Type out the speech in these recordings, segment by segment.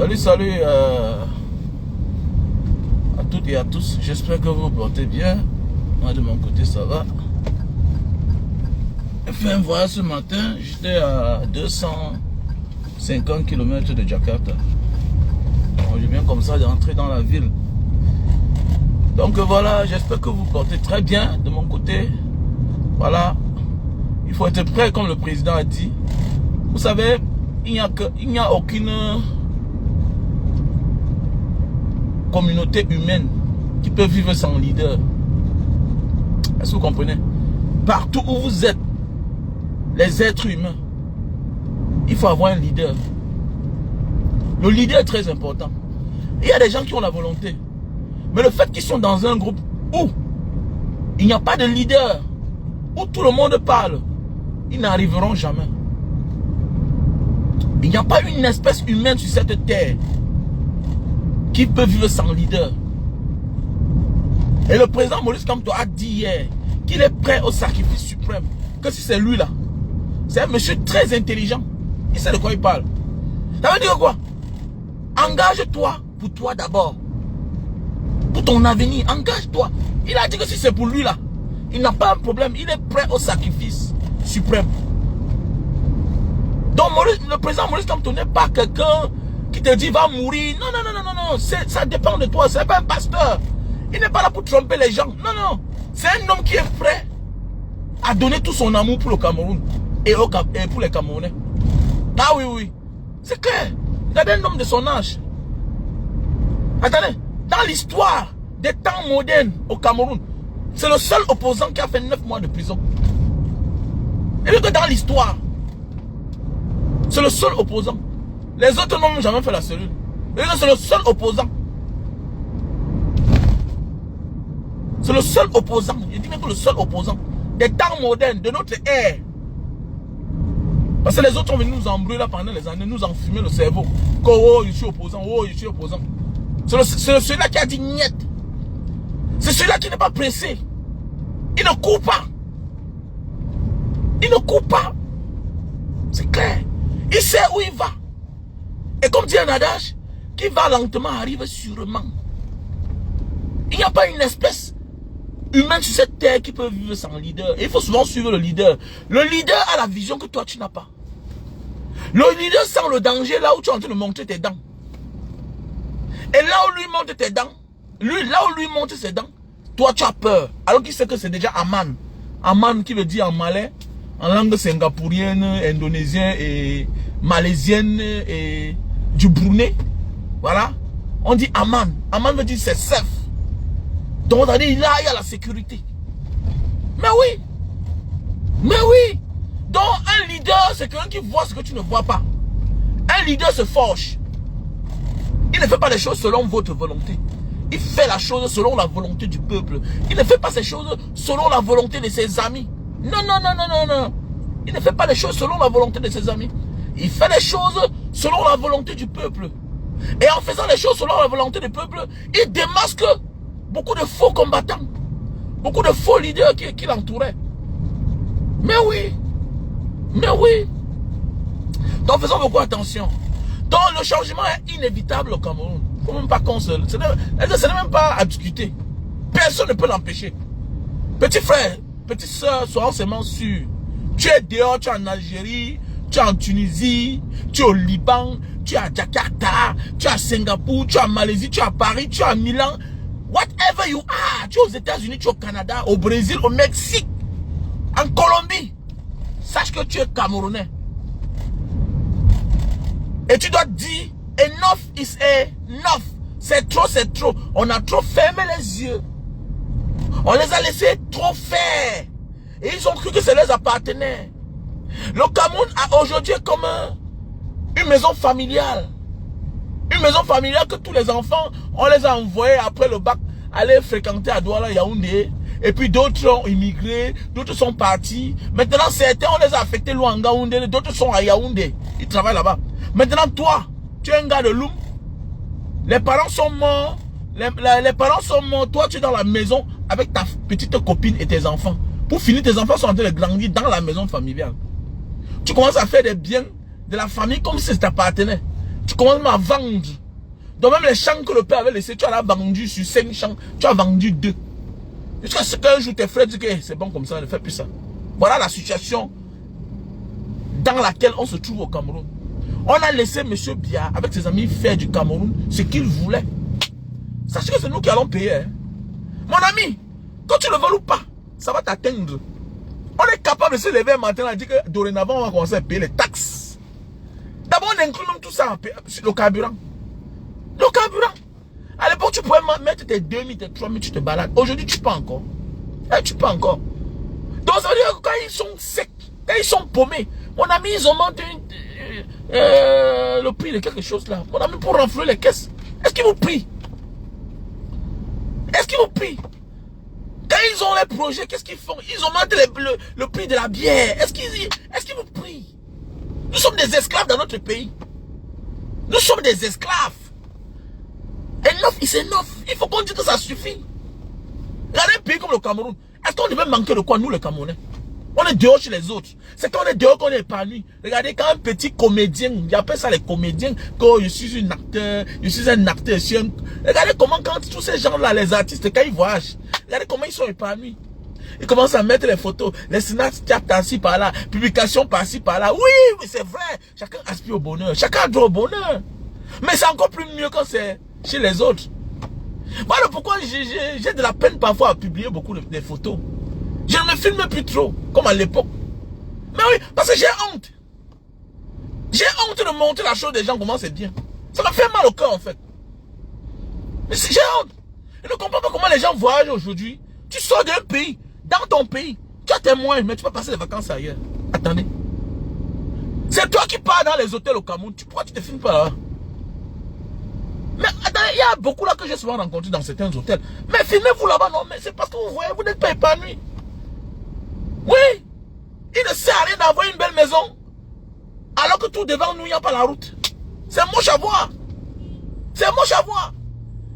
Salut à toutes et à tous. J'espère que vous vous portez bien. Moi de mon côté ça va. J'ai fait un voyage ce matin. J'étais à 250 km de Jakarta. Je viens comme ça d'entrer dans la ville. Donc voilà, j'espère que vous vous portez très bien de mon côté. Voilà. Il faut être prêt comme le président a dit. Vous savez, il n'y a aucune communauté humaine qui peut vivre sans leader. Est-ce que vous comprenez? Partout où vous êtes, les êtres humains, il faut avoir un leader. Le leader est très important. Il y a des gens qui ont la volonté. Mais le fait qu'ils sont dans un groupe où il n'y a pas de leader, où tout le monde parle, ils n'arriveront jamais. Il n'y a pas une espèce humaine sur cette terre qui peut vivre sans leader. Et le président Maurice Kamto a dit hier qu'il est prêt au sacrifice suprême. Que si c'est lui là, c'est un monsieur très intelligent. Il sait de quoi il parle. Ça veut dire quoi? Engage-toi pour toi d'abord. Pour ton avenir, engage-toi. Il a dit que si c'est pour lui là, il n'a pas un problème. Il est prêt au sacrifice suprême. Donc le président Maurice Kamto n'est pas quelqu'un qui te dit va mourir. Non. Ça dépend de toi. C'est pas un pasteur. Il n'est pas là pour tromper les gens. Non. C'est un homme qui est prêt à donner tout son amour pour le Cameroun et pour les Camerounais. Ah oui. C'est clair. Regardez un homme de son âge. Attendez. Dans l'histoire des temps modernes au Cameroun, c'est le seul opposant qui a fait 9 mois de prison. Et que dans l'histoire, c'est le seul opposant. Les autres n'ont jamais fait la cellule. Et c'est le seul opposant. C'est le seul opposant. Je dis même que le seul opposant des temps modernes, de notre ère. Parce que les autres sont venus nous embrouiller là pendant les années, nous enfumer le cerveau. Oh, je suis opposant, je suis opposant. C'est celui-là qui a dit niet. C'est celui-là qui n'est pas pressé. Il ne court pas. Il ne court pas. C'est clair. Il sait où il va. Et comme dit un adage, qui va lentement arrive sûrement. Il n'y a pas une espèce humaine sur cette terre qui peut vivre sans leader. Et il faut souvent suivre le leader. Le leader a la vision que toi tu n'as pas. Le leader sent le danger là où tu es en train de montrer tes dents. Et là où lui monte tes dents, là où lui monte ses dents, toi tu as peur. Alors qu'il sait que c'est déjà Aman. Aman qui veut dire en malais, en langue singapourienne, indonésienne et malaisienne et du Brunei. Voilà. On dit Aman. Aman veut dire c'est safe. Donc on a dit là il y a la sécurité. Mais oui. Donc un leader c'est quelqu'un qui voit ce que tu ne vois pas. Un leader se forge. Il ne fait pas les choses selon votre volonté. Il fait la chose selon la volonté du peuple. Il ne fait pas ces choses selon la volonté de ses amis. Non. Il ne fait pas les choses selon la volonté de ses amis. Il fait les choses selon la volonté du peuple. Et en faisant les choses selon la volonté du peuple, il démasque beaucoup de faux combattants. Beaucoup de faux leaders qui l'entouraient. Mais oui. Donc faisons beaucoup attention. Donc le changement est inévitable au Cameroun. Il ne faut même pas qu'on se... Ce n'est même pas à discuter. Personne ne peut l'empêcher. Petit frère, petite soeur, soyons seulement sûrs. Tu es dehors, tu es en Algérie, tu es en Tunisie, tu es au Liban, tu es à Jakarta, tu es à Singapour, tu es à Malaisie, tu es à Paris, tu es à Milan. Whatever you are, tu es aux États-Unis, tu es au Canada, au Brésil, au Mexique, en Colombie. Sache que tu es Camerounais. Et tu dois dire, enough is enough. C'est trop. On a trop fermé les yeux. On les a laissés trop faire. Et ils ont cru que ça les appartenait. Le Cameroun a aujourd'hui comme une maison familiale. Une maison familiale que tous les enfants, on les a envoyés après le bac, aller fréquenter à Douala, Yaoundé. Et puis d'autres ont immigré, d'autres sont partis. Maintenant certains, on les a affectés loin en Yaoundé, d'autres sont à Yaoundé. Ils travaillent là-bas. Maintenant toi, tu es un gars de Loum. Les parents sont morts. Les parents sont morts. Toi, tu es dans la maison avec ta petite copine et tes enfants. Pour finir, tes enfants sont en train de grandir dans la maison familiale. Tu commences à faire des biens de la famille comme si ça t'appartenait. Tu commences à vendre. Donc même les champs que le père avait laissés, tu en as vendu sur 5 champs, tu as vendu 2. Jusqu'à ce qu'un jour tes frères disent que c'est bon comme ça, ne fais plus ça. Voilà la situation dans laquelle on se trouve au Cameroun. On a laissé M. Biya avec ses amis faire du Cameroun ce qu'il voulait. Sachez que c'est nous qui allons payer. Hein. Mon ami, quand tu le veux ou pas, ça va t'atteindre. On est capable de se lever un matin et dire que dorénavant on va commencer à payer les taxes. D'abord on inclut tout ça sur le carburant. Le carburant. À l'époque, tu pouvais mettre tes 2000, tes 3000, tu te balades. Aujourd'hui, tu peux encore. Tu peux encore. Donc, ça veut dire que quand ils sont secs, quand ils sont paumés, mon ami, ils ont monté le prix de quelque chose là. Mon ami, pour renflouer les caisses. Est-ce qu'ils vous prient? Est-ce qu'ils vous prient? Quand ils ont les projets, qu'est-ce qu'ils font? Ils ont monté le prix de la bière. Est-ce qu'ils vous prient? Nous sommes des esclaves dans notre pays. Nous sommes des esclaves. Enough is enough. Il faut qu'on dise que ça suffit. Regardez un pays comme le Cameroun. Est-ce qu'on devait manquer de quoi, nous, les Camerounais? On est dehors chez les autres. C'est quand on est dehors qu'on est épanoui. Regardez, quand un petit comédien, j'appelle ça les comédiens, quand je suis un acteur, Regardez comment, quand tous ces gens-là, les artistes, quand ils voyagent, regardez comment ils sont épanouis. Ils commencent à mettre les photos, les Snapchat par-ci, par-là, publications par-ci, par-là. Oui, c'est vrai. Chacun aspire au bonheur. Chacun a droit au bonheur. Mais c'est encore plus mieux quand c'est chez les autres. Voilà pourquoi j'ai de la peine parfois à publier beaucoup de photos. Je ne me filme plus trop, comme à l'époque. Mais oui, parce que j'ai honte. J'ai honte de montrer la chose des gens, comment c'est bien. Ça me fait mal au cœur en fait. Mais j'ai honte. Je ne comprends pas comment les gens voyagent aujourd'hui. Tu sors d'un pays, dans ton pays, tu as tes moyens, mais tu peux passer les vacances ailleurs. Attendez. C'est toi qui pars dans les hôtels au Cameroun. Pourquoi tu te filmes pas là? Mais attendez, il y a beaucoup là que j'ai souvent rencontré dans certains hôtels. Mais filmez-vous là-bas, non, mais c'est parce que vous voyez, vous n'êtes pas épanoui. Oui, il ne sert à rien d'avoir une belle maison, alors que tout devant nous, il n'y a pas la route. C'est moche à voir. C'est moche à voir.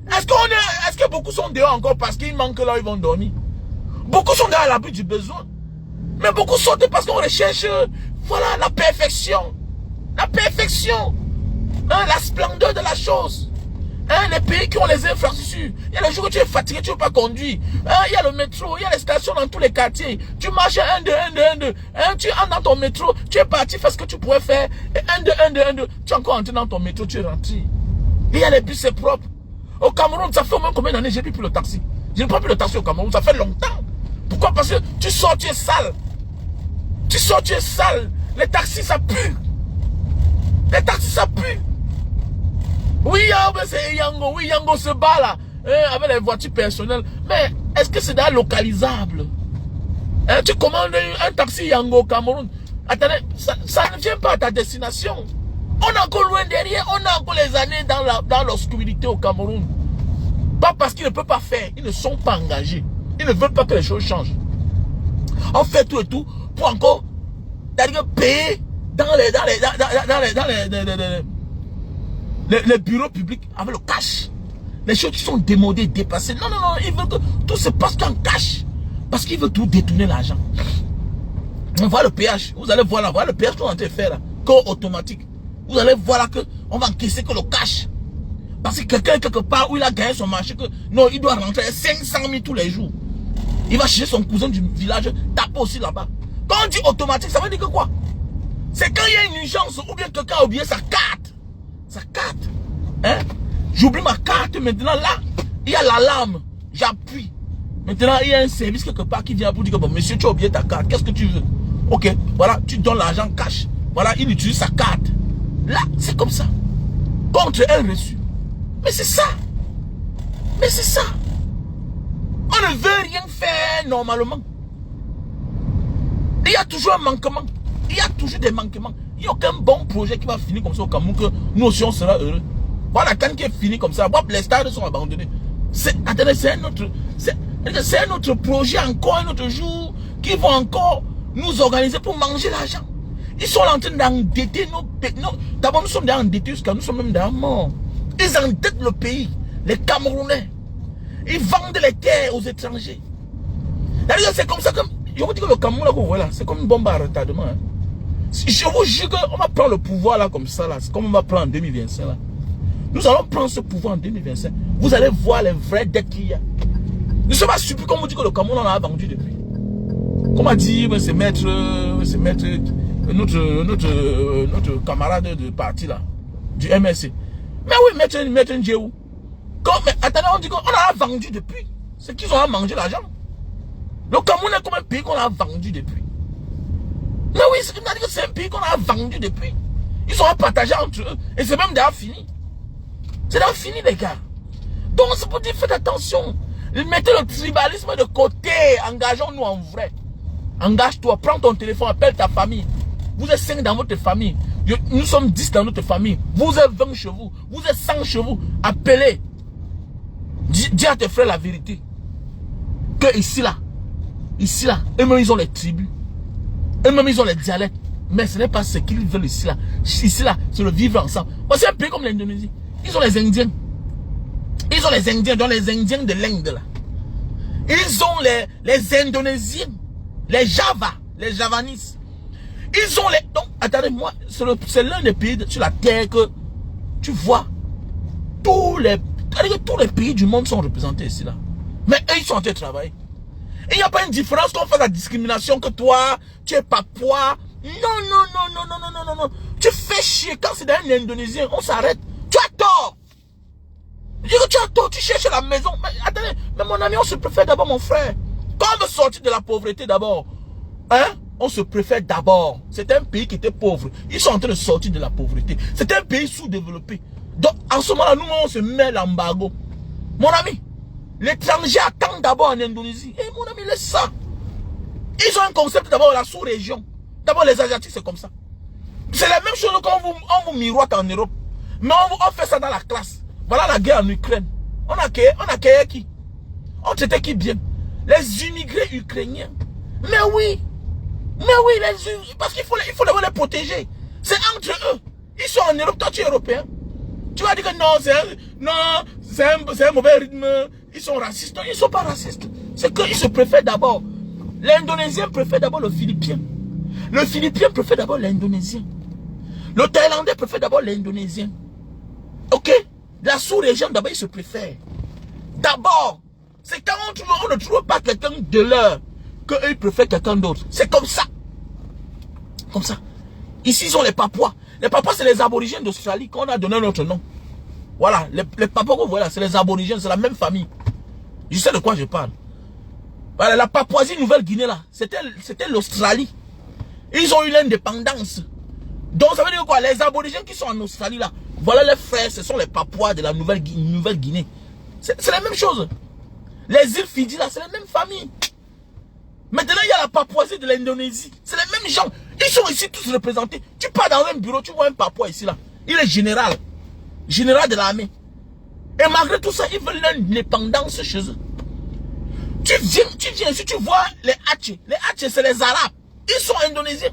Est-ce que beaucoup sont dehors encore parce qu'ils manquent là où ils vont dormir? Beaucoup sont dehors à l'abri du besoin. Mais beaucoup sortent parce qu'on recherche, voilà, la perfection. La perfection. Hein, la splendeur de la chose. Hein, les pays qui ont les infrastructures. Il y a les jours où tu es fatigué, tu ne veux pas conduire. Hein, il y a le métro, il y a les stations dans tous les quartiers. Tu marches 1, 2, 1, 2, 1, 2. Hein, tu entres dans ton métro, tu es parti faire ce que tu pourrais faire. Et 1, 2, 1, 2, 1, 2. Tu es encore entré dans ton métro, tu es rentré. Il y a les bus, c'est propre. Au Cameroun, ça fait au moins combien d'années j'ai plus le taxi? Je ne prends plus le taxi au Cameroun, ça fait longtemps. Pourquoi? Parce que tu sors, tu es sale. Tu sors, tu es sale. Les taxis, ça pue. Les taxis, ça pue. Oui, c'est Yango. Oui, Yango se bat là. Avec les voitures personnelles. Mais est-ce que c'est localisable? Hein, tu commandes un taxi Yango au Cameroun. Attendez, ça ne vient pas à ta destination. On est encore loin derrière. On a encore les années dans l'obscurité au Cameroun. Pas parce qu'ils ne peuvent pas faire. Ils ne sont pas engagés. Ils ne veulent pas que les choses changent. On fait tout et tout pour encore payer dans les bureaux publics avec le cash. Les choses qui sont démodées, dépassées. Non, non, non. Ils veulent que tout se passe en cash. Parce qu'ils veulent tout détourner l'argent. On voit le péage. Vous allez voir là. Voilà le péage qu'on est en train de faire là. Corps automatique. Vous allez voir là qu'on va encaisser que le cash. Parce que quelqu'un quelque part où il a gagné son marché, que non, il doit rentrer 500 000 tous les jours. Il va chercher son cousin du village, taper aussi là-bas. Quand on dit automatique, ça veut dire que quoi? C'est quand il y a une urgence ou bien quelqu'un a oublié sa carte. Sa carte. Hein? J'oublie ma carte, maintenant là, il y a l'alarme. J'appuie. Maintenant, il y a un service quelque part qui vient pour dire que bon, monsieur, tu as oublié ta carte. Qu'est-ce que tu veux? Ok, voilà, tu donnes l'argent cash. Voilà, il utilise sa carte. Là, c'est comme ça. Contre un reçu. Mais c'est ça. Mais c'est ça. On ne veut rien faire normalement. Il y a toujours un manquement. Il y a toujours des manquements. Il n'y a aucun bon projet qui va finir comme ça au Cameroun que nous aussi on sera heureux. Voilà, quand qui est fini comme ça, les stades sont abandonnés. Attendez, c'est un autre projet, encore un autre jour, qui vont encore nous organiser pour manger l'argent. Ils sont en train d'endetter nos... D'abord, nous sommes endettés jusqu'à nous sommes même dans la mort. Ils endettent le pays, les Camerounais. Ils vendent les terres aux étrangers. C'est comme ça que... Je vous dis que le Cameroun, là, vous voyez là, c'est comme une bombe à retardement. Hein. Je vous jure qu'on va prendre le pouvoir là comme ça là. C'est comme on va prendre en 2025 là. Nous allons prendre ce pouvoir en 2025. Vous allez voir les vraies dettes qu'il y a. Ne soyez pas surpris comme on dit que le Cameroun on a vendu depuis. Comme a dit c'est notre camarade de parti là, du MSC. Mais oui, maître Ndjéou. Attendez, on dit qu'on a vendu depuis. C'est qu'ils ont mangé l'argent. Le Cameroun est comme un pays qu'on a vendu depuis. Mais oui, c'est un pays qu'on a vendu depuis. Ils ont partagé entre eux. Et c'est même déjà fini. C'est déjà fini, les gars. Donc, c'est pour dire, faites attention. Mettez le tribalisme de côté. Engageons-nous en vrai. Engage-toi. Prends ton téléphone. Appelle ta famille. Vous êtes 5 dans votre famille. Nous sommes 10 dans notre famille. Vous êtes 20 chez vous. Vous êtes 100 chez vous. Appelez. Dis à tes frères la vérité. Que ici, là, eux-mêmes, ils ont les tribus. Eux-mêmes, ils ont les dialectes. Mais ce n'est pas ce qu'ils veulent ici, là. Ici, là, c'est le vivre ensemble. C'est un pays comme l'Indonésie. Ils ont les Indiens. Ils ont les Indiens, donc les Indiens de l'Inde, là. Ils ont les Indonésiens. Les Javanis. Ils ont les... Donc, attendez-moi, c'est l'un des pays sur la terre que tu vois. Tous les pays du monde sont représentés ici, là. Mais eux, ils sont en train de travailler. Il n'y a pas une différence qu'on fasse la discrimination que toi, tu es papois. Non. Tu fais chier. Quand c'est un Indonésien, on s'arrête. Tu as tort. Je dis que tu as tort, tu cherches la maison. Mais attendez, mais mon ami, on se préfère d'abord, mon frère. Quand on veut sortir de la pauvreté d'abord, hein, on se préfère d'abord. C'est un pays qui était pauvre. Ils sont en train de sortir de la pauvreté. C'est un pays sous-développé. Donc, en ce moment-là, nous, on se met l'embargo. Mon ami, l'étranger attend d'abord en Indonésie. Et mon ami, laisse ça. Ils ont un concept d'abord la sous-région. D'abord, les Asiatiques, c'est comme ça. C'est la même chose qu'on vous miroite en Europe. Mais on fait ça dans la classe. Voilà la guerre en Ukraine. On a créé qui? On traitait qui bien? Les immigrés ukrainiens. Mais oui, parce qu'il faut les protéger. C'est entre eux. Ils sont en Europe, toi tu es européen. Tu vas dire que non, c'est un mauvais rythme. Ils sont racistes. Non, ils ne sont pas racistes. C'est qu'ils se préfèrent d'abord. L'Indonésien préfère d'abord le Philippien. Le Philippien préfère d'abord l'Indonésien. Le Thaïlandais préfère d'abord l'Indonésien. Ok? La sous-région, d'abord, ils se préfèrent. D'abord, c'est quand on ne trouve pas quelqu'un de leur qu'eux, ils préfèrent quelqu'un d'autre. C'est comme ça. Comme ça. Ici, ils ont les Papouas. Les Papouas, c'est les aborigènes d'Australie qu'on a donné notre nom. Voilà. Les Papouas que vous voyez là, c'est les aborigènes, c'est la même famille. Je sais de quoi je parle. Voilà, la Papouasie-Nouvelle-Guinée là, c'était l'Australie. Ils ont eu l'indépendance. Donc ça veut dire quoi? Les aborigènes qui sont en Australie là, voilà les frères, ce sont les Papouas de la Nouvelle-Guinée. C'est la même chose. Les îles Fidji là, c'est la même famille. Maintenant il y a la Papouasie de l'Indonésie. C'est les mêmes gens. Ils sont ici tous représentés. Tu pars dans un bureau, tu vois un Papouas ici là. Il est général. Général de l'armée. Et malgré tout ça, ils veulent l'indépendance chez eux. Tu viens ici, tu vois les Hatchés. Les Hatchés, c'est les Arabes. Ils sont indonésiens.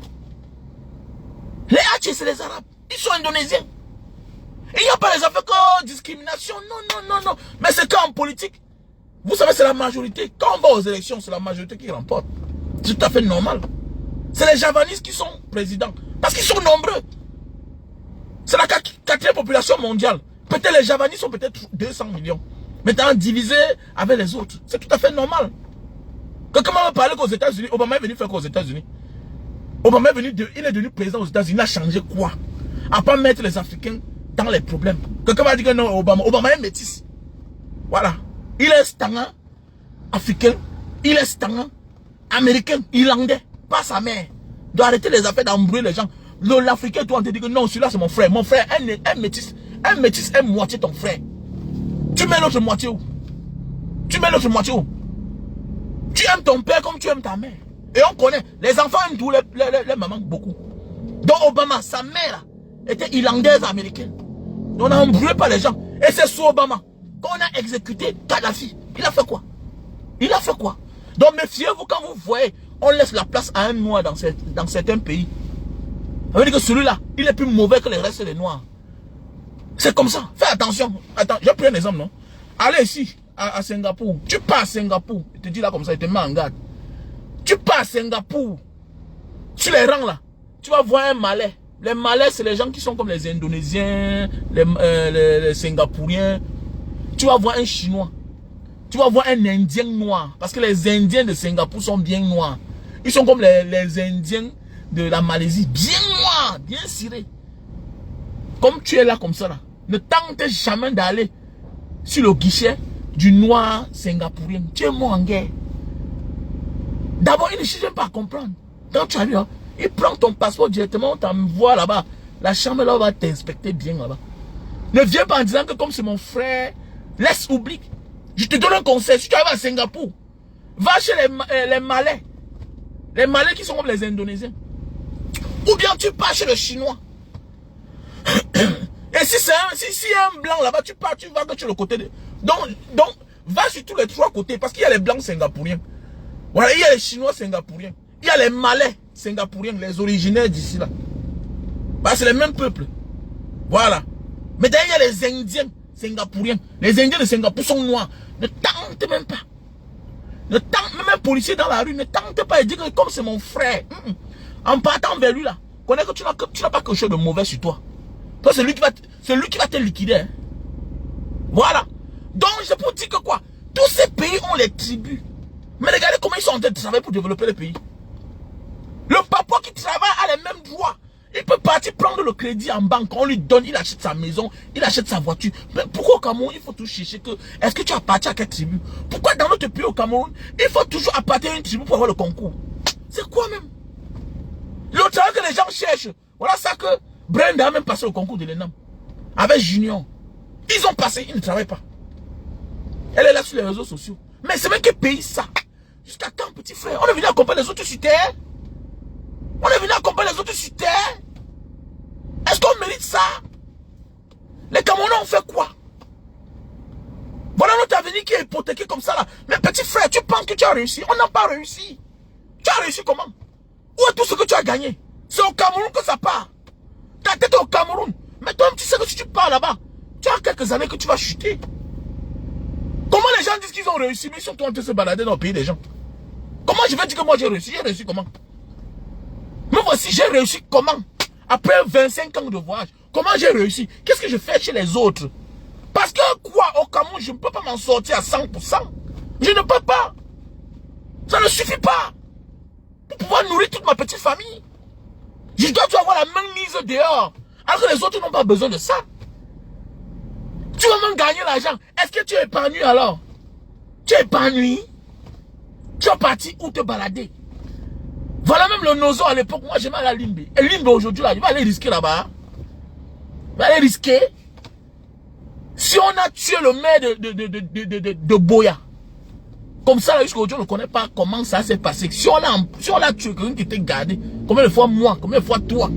Les Hatchés, c'est les Arabes. Ils sont indonésiens. Il n'y a pas les affaires que discrimination. Non. Mais c'est qu'en politique, vous savez, c'est la majorité. Quand on va aux élections, c'est la majorité qui remporte. C'est tout à fait normal. C'est les Javanis qui sont présidents. Parce qu'ils sont nombreux. C'est la quatrième population mondiale. Peut-être les Javanis sont peut-être 200 millions. Maintenant, divisé avec les autres. C'est tout à fait normal. Quelqu'un m'a parlé qu'aux États-Unis, Obama est venu faire quoi aux États-Unis? Obama est venu, il est devenu président aux États-Unis. Il a changé quoi? À pas mettre les Africains dans les problèmes. Quelqu'un m'a dit que non, Obama est métis. Voilà. Il est stangant africain. Il est stangant américain, irlandais. Pas sa mère. Il doit arrêter les affaires d'embrouiller les gens. L'Africain, toi, on te dit que non, celui-là, c'est mon frère. Mon frère, un métis. Un métis est moitié ton frère. Tu mets l'autre moitié où? Tu mets l'autre moitié où? Tu aimes ton père comme tu aimes ta mère. Et on connaît. Les enfants aiment tous les mamans beaucoup. Donc Obama, sa mère était irlandaise américaine. Donc on a embrouillé par les gens. Et c'est sous Obama qu'on a exécuté Kadhafi. Il a fait quoi? Il a fait quoi? Donc méfiez-vous quand vous voyez, on laisse la place à un noir dans certains pays. Ça veut dire que celui-là, il est plus mauvais que les restes des noirs. C'est comme ça. Fais attention. Attends, j'ai pris un exemple, non? Allez ici, à Singapour. Tu pars à Singapour. Il te dit là comme ça, il te met en garde. Tu pars à Singapour. Sur les rangs là. tu vas voir un Malais. Les Malais, c'est les gens qui sont comme les Indonésiens, les Singapouriens. Tu vas voir un Chinois. Tu vas voir un Indien noir. Parce que les Indiens de Singapour sont bien noirs. Ils sont comme les Indiens de la Malaisie. Bien noirs, bien cirés. Comme tu es là comme ça là. Ne tente jamais d'aller sur le guichet du noir singapourien. Tu es mort en guerre. D'abord, il ne cherche pas à comprendre. Quand tu arrives, il prend ton passeport directement, on t'envoie là-bas. La chambre là va t'inspecter bien là-bas. Ne viens pas en disant que comme c'est mon frère, laisse oublier. Je te donne un conseil. Si tu arrives à Singapour, va chez les Malais. Les Malais qui sont comme les Indonésiens. Ou bien tu pars chez le Chinois. Et si y a un blanc là-bas, tu pars, tu vas que tu es le côté de... Donc, va sur tous les trois côtés. Parce qu'il y a les blancs singapouriens. Voilà, il y a les Chinois singapouriens. Il y a les Malais singapouriens, les originaires d'ici là. Bah, c'est les mêmes peuples. Voilà. Mais d'ailleurs, il y a les Indiens singapouriens. Les Indiens de Singapour sont noirs. Ne tente même pas. Ne tente, même un policier dans la rue, ne tente pas et dire que comme c'est mon frère. En partant vers lui là, connais que tu n'as pas quelque chose de mauvais sur toi. Toi, c'est lui qui va te liquider. Hein. Voilà. Donc, je peux dire que quoi? Tous ces pays ont les tribus. Mais regardez comment ils sont en train de travailler pour développer le pays. Le papa qui travaille a les mêmes droits. Il peut partir prendre le crédit en banque. On lui donne, il achète sa maison, il achète sa voiture. Mais pourquoi au Cameroun, il faut toujours chercher que... Est-ce que tu appartiens à quelle tribu? Pourquoi dans notre pays au Cameroun, il faut toujours appartenir à une tribu pour avoir le concours? C'est quoi même? Le travail que les gens cherchent. Voilà ça que Brenda a même passé au concours de l'ENAM. Avec Junior. Ils ont passé, ils ne travaillent pas. Elle est là sur les réseaux sociaux. Mais c'est même quel pays ça? Jusqu'à quand, petit frère? On est venu accompagner les autres sur terre? On est venu accompagner les autres sur terre? Est-ce qu'on mérite ça? Les Camerounais ont fait quoi? Voilà notre avenir qui est hypothéqué comme ça là. Mais petit frère, tu penses que tu as réussi? On n'a pas réussi. Tu as réussi comment? Où est tout ce que tu as gagné? C'est au Cameroun que ça part. Ta tête est au Cameroun. Mais toi-même, tu sais que si tu pars là-bas, tu as quelques années que tu vas chuter. Comment les gens disent qu'ils ont réussi, mais ils sont en train de se balader dans le pays des gens? Comment je vais dire que moi j'ai réussi? J'ai réussi comment? Mais voici, j'ai réussi comment? Après 25 ans de voyage, comment j'ai réussi? Qu'est-ce que je fais chez les autres? Parce que quoi, au Cameroun, je ne peux pas m'en sortir à 100%. Je ne peux pas. Ça ne suffit pas. Pour pouvoir nourrir toute ma petite famille. Je dois avoir la main mise dehors. Alors que les autres n'ont pas besoin de ça. Tu vas même gagner l'argent. Est-ce que tu es épanoui alors? Tu es épanoui? Tu es parti où te balader? Voilà même le Nozo à l'époque. Moi j'aimais aller à Limbe. Et Limbe aujourd'hui là, il va aller risquer là-bas. Il va aller risquer. Si on a tué le maire de Boya. Comme ça là jusqu'à aujourd'hui on ne connaît pas comment ça s'est passé. Si on a tué quelqu'un qui était gardé. Combien de fois moi? Combien de fois toi?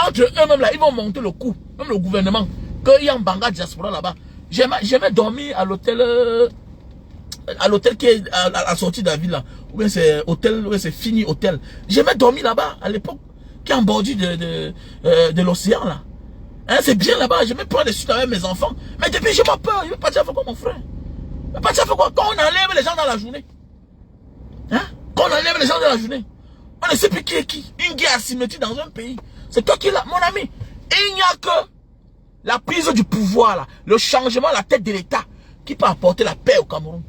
Entre eux-mêmes là, ils vont monter le coup. Même le gouvernement. Qu'il y a un Banga diaspora là-bas. J'aimais dormir à l'hôtel qui est à la sortie de la ville là. Ou bien c'est hôtel, ou bien c'est Fini Hôtel. J'aimais dormir là-bas à l'époque. Qui est en bordure de l'océan là. Hein, c'est bien là-bas. J'aimais prendre des suites avec mes enfants. Mais depuis j'ai pas peur. Je vais partir faire quoi mon frère? Je vais partir faire quoi? Quand on enlève les gens dans la journée. Hein? Quand on enlève les gens dans la journée. On ne sait plus qui est qui. Une guerre asymétrique dans un pays. C'est toi qui es là, mon ami. Et il n'y a que la prise du pouvoir, là, le changement à la tête de l'État qui peut apporter la paix au Cameroun.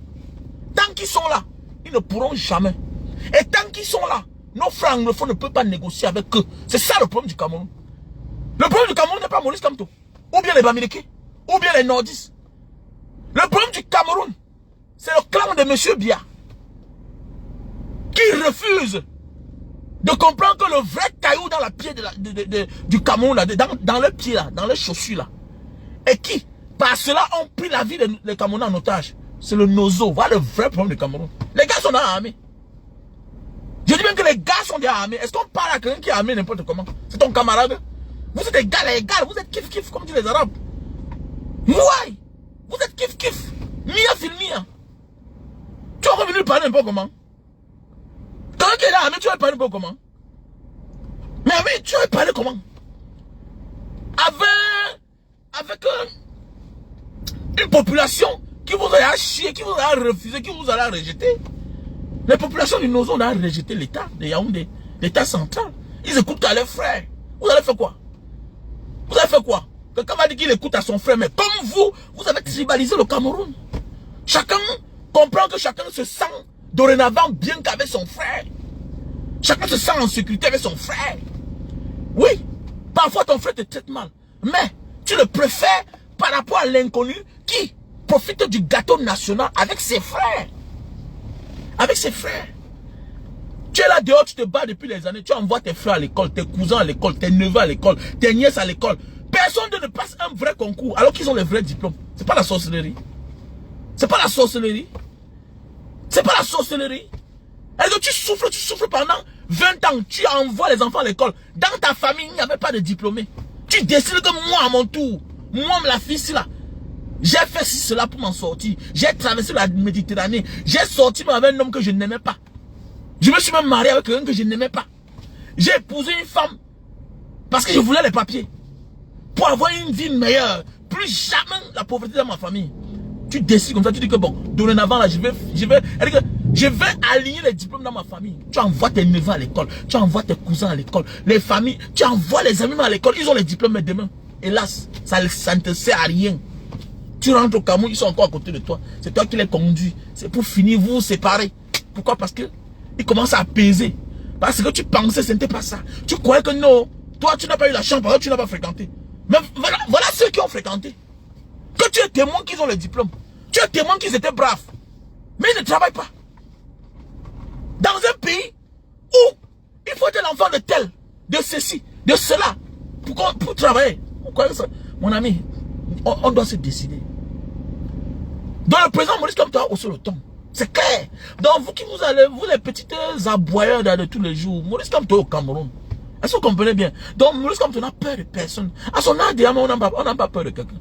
Tant qu'ils sont là, ils ne pourront jamais. Et tant qu'ils sont là, nos frères anglophones ne peuvent pas négocier avec eux. C'est ça le problème du Cameroun. Le problème du Cameroun n'est pas Maurice Kamto, ou bien les Bamileke, ou bien les Nordistes. Le problème du Cameroun, c'est le clan de M. Biya qui refuse de comprendre que le vrai caillou dans la pied du Cameroun, là, dans le pied, là, dans les chaussures, là, et qui, par cela, ont pris la vie des Camerounais en otage. C'est le Nozo. Voilà le vrai problème du Cameroun. Les gars sont dans l'armée. Je dis même que les gars sont dans l'armée. Est-ce qu'on parle à quelqu'un qui est armé n'importe comment? C'est ton camarade? Vous êtes des gars, les gars. Vous êtes kiff-kiff, comme disent les Arabes. Mouaï. Vous êtes kiff-kiff. Mia filmia. Tu vas revenir parler n'importe comment? Quelqu'un qui est là, mais tu vas parler n'importe comment? Mais tu vas parler comment? Avec une population qui vous a chié, qui vous a refusé, qui vous a rejeté. Les populations du Nozo ont rejeté l'État de Yaoundé, l'État central. Ils écoutent à leurs frères. Vous allez faire quoi? Vous allez faire quoi? Quelqu'un va dire qu'il écoute à son frère, mais comme vous avez tribalisé le Cameroun. Chacun comprend que chacun se sent dorénavant bien qu'avec son frère. Chacun se sent en sécurité avec son frère. Oui, parfois ton frère te traite mal, mais tu le préfères par rapport à l'inconnu qui profite du gâteau national avec ses frères. Avec ses frères. Tu es là dehors, tu te bats depuis des années, tu envoies tes frères à l'école, tes cousins à l'école, tes neveux à l'école, tes nièces à l'école. Personne ne passe un vrai concours alors qu'ils ont les vrais diplômes. C'est pas la sorcellerie. C'est pas la sorcellerie. C'est pas la sorcellerie. Alors tu souffres pendant 20 ans, tu envoies les enfants à l'école. Dans ta famille, il n'y avait pas de diplômés. Tu décides que moi, à mon tour, moi, la fille, là, j'ai fait cela pour m'en sortir. J'ai traversé la Méditerranée. J'ai sorti avec un homme que je n'aimais pas. Je me suis même marié avec quelqu'un que je n'aimais pas. J'ai épousé une femme parce que je voulais les papiers. Pour avoir une vie meilleure. Plus jamais la pauvreté dans ma famille. Tu décides comme ça, tu dis que bon, dorénavant là, je vais aligner les diplômes dans ma famille. Tu envoies tes neveux à l'école, tu envoies tes cousins à l'école, les familles, tu envoies les amis à l'école, ils ont les diplômes mais demain. Hélas, ça ne te sert à rien. Tu rentres au Cameroun, ils sont encore à côté de toi. C'est toi qui les conduis. C'est pour finir vous séparer. Pourquoi? Parce que ils commencent à peser. Parce que tu pensais, ce n'était pas ça. Tu croyais que non, toi tu n'as pas eu la chance, parce que tu n'as pas fréquenté. Mais voilà ceux qui ont fréquenté. Que tu es témoin qu'ils ont le diplôme. Tu es témoin qu'ils étaient braves. Mais ils ne travaillent pas. Dans un pays où il faut être l'enfant de tel, de ceci, de cela, pour travailler. Mon ami, on doit se décider. Donc le président Maurice Kamto a haussé le ton. C'est clair. Donc vous qui vous les petites aboyeurs de tous les jours, Maurice Kamto au Cameroun. Est-ce que vous comprenez bien? Donc Maurice Kamto n'a peur de personne. À son âge, on n'a pas peur de quelqu'un.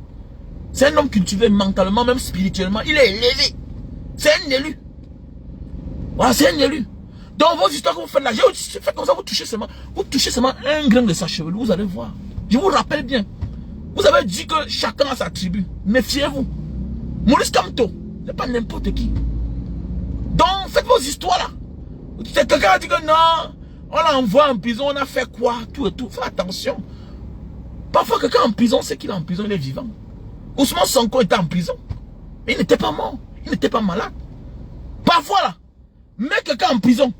C'est un homme cultivé mentalement, même spirituellement. Il est élevé. C'est un élu. Voilà, c'est un élu. Donc vos histoires que vous faites là, je fais comme ça, vous touchez seulement un grain de sa chevelure, vous allez voir. Je vous rappelle bien. Vous avez dit que chacun a sa tribu. Méfiez-vous. Maurice Kamto, c'est pas n'importe qui. Donc faites vos histoires là. Quelqu'un a dit que non, on l'envoie en prison, on a fait quoi, tout et tout. Faites attention. Parfois quelqu'un en prison, c'est qu'il est en prison, il est vivant. Ousmane Sonko était en prison. Il n'était pas mort. Il n'était pas malade. Parfois là, mets quelqu'un en prison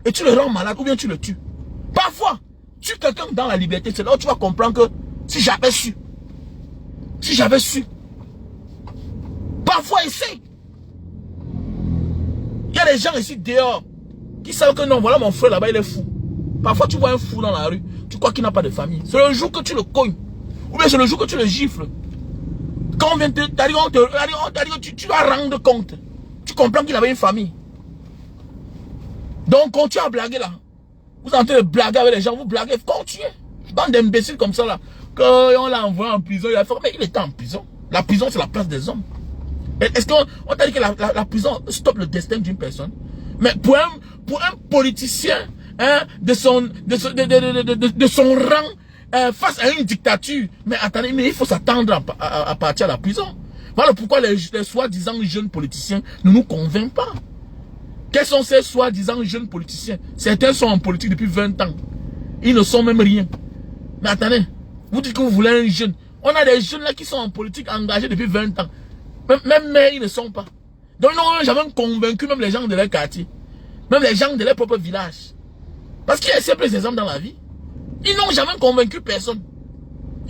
et tu le rends malade ou bien tu le tues. Parfois, tue quelqu'un dans la liberté. C'est là où tu vas comprendre que si j'avais su. Si j'avais su. Parfois, essaye. Il y a des gens ici dehors qui savent que non, voilà mon frère là-bas, il est fou. Parfois, tu vois un fou dans la rue. Tu crois qu'il n'a pas de famille. C'est le jour que tu le cognes. Ou bien c'est le jour que tu le gifles. Quand on vient tu dois rendre compte. Tu comprends qu'il avait une famille. Donc, continue à blaguer là. Vous êtes en train de blaguer avec les gens, vous blaguez, continuez. Bande d'imbéciles comme ça là. Quand on l'a envoyé en prison, il a fait, mais il était en prison. La prison, c'est la place des hommes. Est-ce qu'on t'a dit que la prison stoppe le destin d'une personne? Mais pour un politicien hein, de son rang face à une dictature, mais attendez, mais il faut s'attendre à partir à la prison. Voilà pourquoi les soi-disant jeunes politiciens ne nous convainquent pas. Quels sont ces soi-disant jeunes politiciens? Certains sont en politique depuis 20 ans. Ils ne sont même rien. Mais attendez, vous dites que vous voulez un jeune. On a des jeunes là qui sont en politique engagés depuis 20 ans. Même maires, ils ne sont pas. Donc ils n'ont jamais convaincu même les gens de leur quartier. Même les gens de leur propre village. Parce qu'il y a simples exemples dans la vie. Ils n'ont jamais convaincu personne.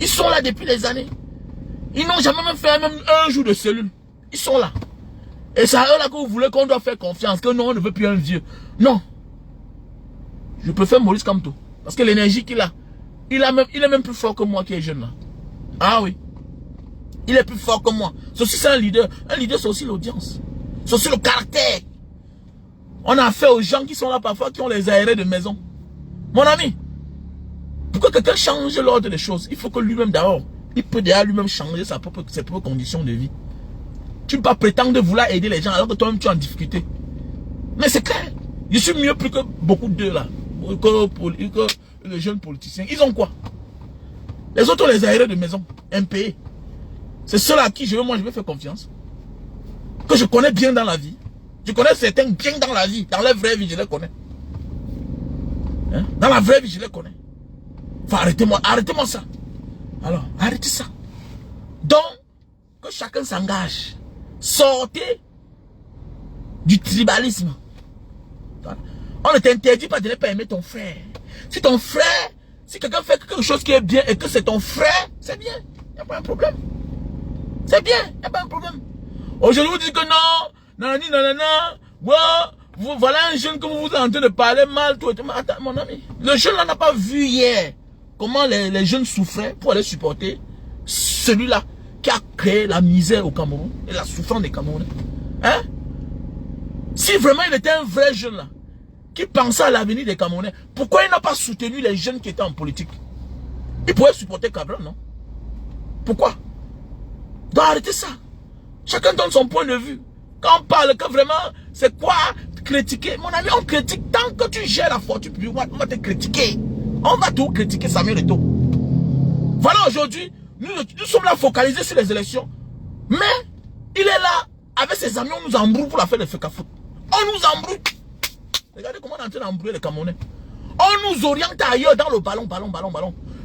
Ils sont là depuis des années. Ils n'ont jamais même fait même un jour de cellule. Ils sont là. Et c'est à eux là que vous voulez qu'on doit faire confiance. Que non, on ne veut plus un vieux. Non. Je préfère Maurice Kamto. Parce que l'énergie qu'il a, il est même plus fort que moi qui est jeune là. Ah oui. Il est plus fort que moi. Ceci c'est un leader. Un leader c'est aussi l'audience. C'est aussi le caractère. On a affaire aux gens qui sont là parfois, qui ont les aérés de maison. Mon ami, pour que quelqu'un change l'ordre des choses, il faut que lui-même d'abord, il peut déjà lui-même changer ses propres conditions de vie. Tu ne peux pas prétendre vouloir aider les gens alors que toi-même tu es en difficulté. Mais c'est clair. Je suis mieux plus que beaucoup d'eux là. Que les jeunes politiciens. Ils ont quoi? Les autres ont les aérés de maison. impayés. C'est ceux-là à qui je vais faire confiance. Que je connais bien dans la vie. Je connais certains bien dans la vie. Dans la vraie vie, je les connais. Hein? Dans la vraie vie, je les connais. Faut arrêtez-moi ça. Alors, arrêtez ça. Donc, que chacun s'engage. Sortez du tribalisme. On ne t'interdit pas de ne pas aimer ton frère. Si ton frère, si quelqu'un fait quelque chose qui est bien et que c'est ton frère, c'est bien. Il n'y a pas un problème. C'est bien, il n'y a pas un problème. Aujourd'hui, vous dites que non, nanani, nanana, voilà un jeune que vous êtes en train de parler mal, tout et tout. Mais attends, mon ami, le jeune là n'a pas vu hier comment les jeunes souffraient pour aller supporter celui-là qui a créé la misère au Cameroun et la souffrance des Camerounais. Hein? Si vraiment il était un vrai jeune là, qui pensait à l'avenir des Camerounais, pourquoi il n'a pas soutenu les jeunes qui étaient en politique? Il pourrait supporter Cabral, non? Pourquoi? Donc arrêtez ça. Chacun donne son point de vue. Quand on parle que vraiment, c'est quoi critiquer? Mon ami, on critique tant que tu gères la fortune publique, on va te critiquer. On va tout critiquer, Samuel Eto'o. Voilà, aujourd'hui, nous sommes là focalisés sur les élections. Mais, il est là, avec ses amis, on nous embrouille pour la faire de FECAFOOT. On nous embrouille. Regardez comment on est en train d'embrouiller les Camerounais. On nous oriente ailleurs dans le ballon.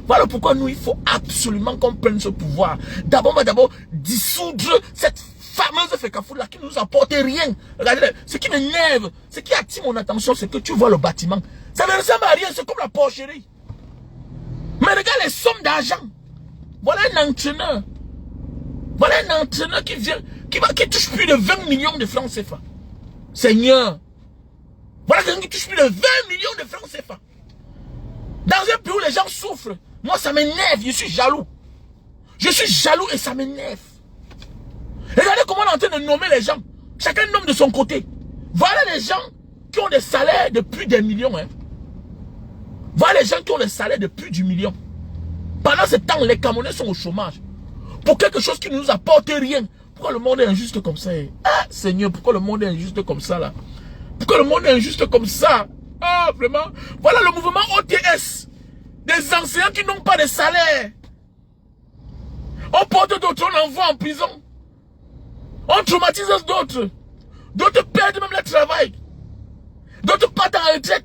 Voilà pourquoi nous, il faut absolument qu'on prenne ce pouvoir. D'abord, on va d'abord dissoudre cette fameuse FECAFOOT là qui ne nous apporte rien. Regardez, ce qui m'énerve, ce qui attire mon attention, c'est que tu vois le bâtiment. Ça ne ressemble à rien, c'est comme la porcherie. Mais regarde les sommes d'argent. Voilà un entraîneur. Voilà un entraîneur qui vient, qui touche plus de 20 millions de francs CFA. Seigneur. Voilà quelqu'un qui touche plus de 20 millions de francs CFA. Dans un pays où les gens souffrent. Moi, ça m'énerve, je suis jaloux. Je suis jaloux et ça m'énerve. Regardez comment on est en train de nommer les gens. Chacun nomme de son côté. Voilà les gens qui ont des salaires de plus d'un million. Hein. Voilà les gens qui ont des salaires de plus du million. Pendant ce temps, les Camerounais sont au chômage. Pour quelque chose qui ne nous apporte rien. Pourquoi le monde est injuste comme ça? Ah, Seigneur, pourquoi le monde est injuste comme ça là? Pourquoi le monde est injuste comme ça? Ah, vraiment. Voilà le mouvement OTS. Des enseignants qui n'ont pas de salaire. On porte d'autres, on envoie en prison. On traumatise d'autres. D'autres perdent même leur travail. D'autres partent en retraite.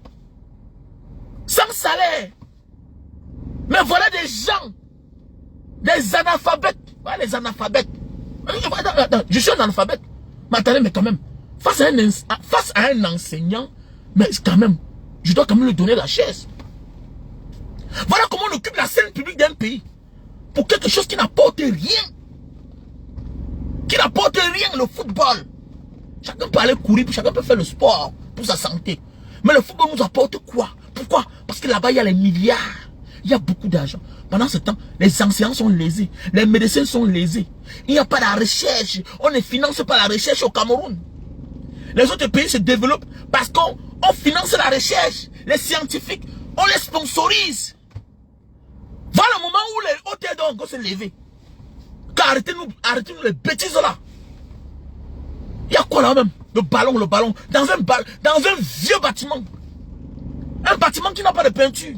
Sans salaire. Mais voilà des gens. Des analphabètes. Voilà les analphabètes. Attends, je suis un analphabète. Mais attendez, mais quand même. Face à un enseignant, mais quand même, je dois quand même lui donner la chaise. Voilà comment on occupe la scène publique d'un pays. Pour quelque chose qui n'apporte rien. Qui n'apporte rien, le football. Chacun peut aller courir, chacun peut faire le sport pour sa santé. Mais le football nous apporte quoi? Pourquoi? Parce que là-bas, il y a les milliards. Il y a beaucoup d'argent. Pendant ce temps, les enseignants sont lésés. Les médecins sont lésés. Il n'y a pas de recherche. On ne finance pas la recherche au Cameroun. Les autres pays se développent parce qu'on finance la recherche. Les scientifiques, on les sponsorise. Voilà le moment où les hôtels doivent encore se lever. Arrêtez-nous les bêtises là. Il y a quoi là même? Le ballon. Dans un vieux bâtiment. Un bâtiment qui n'a pas de peinture.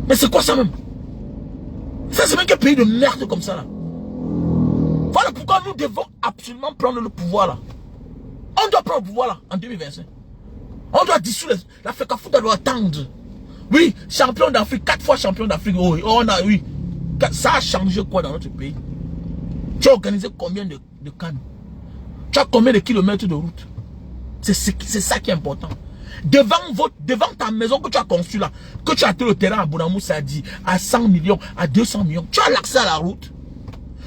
Mais c'est quoi ça même? Ça c'est même qu'un pays de merde comme ça là. Voilà pourquoi nous devons absolument prendre le pouvoir là. On doit prendre le pouvoir là en 2025. On doit dissoudre la FECAFOOT doit attendre. Oui, champion d'Afrique, 4 fois champion d'Afrique. Oh, oui. Ça a changé quoi dans notre pays? Tu as organisé combien de cannes? Tu as combien de kilomètres de route? C'est ça qui est important. Devant ta maison que tu as construite là, que tu as acheté le terrain à Bonamou Sadi, à 100 millions, à 200 millions, tu as l'accès à la route.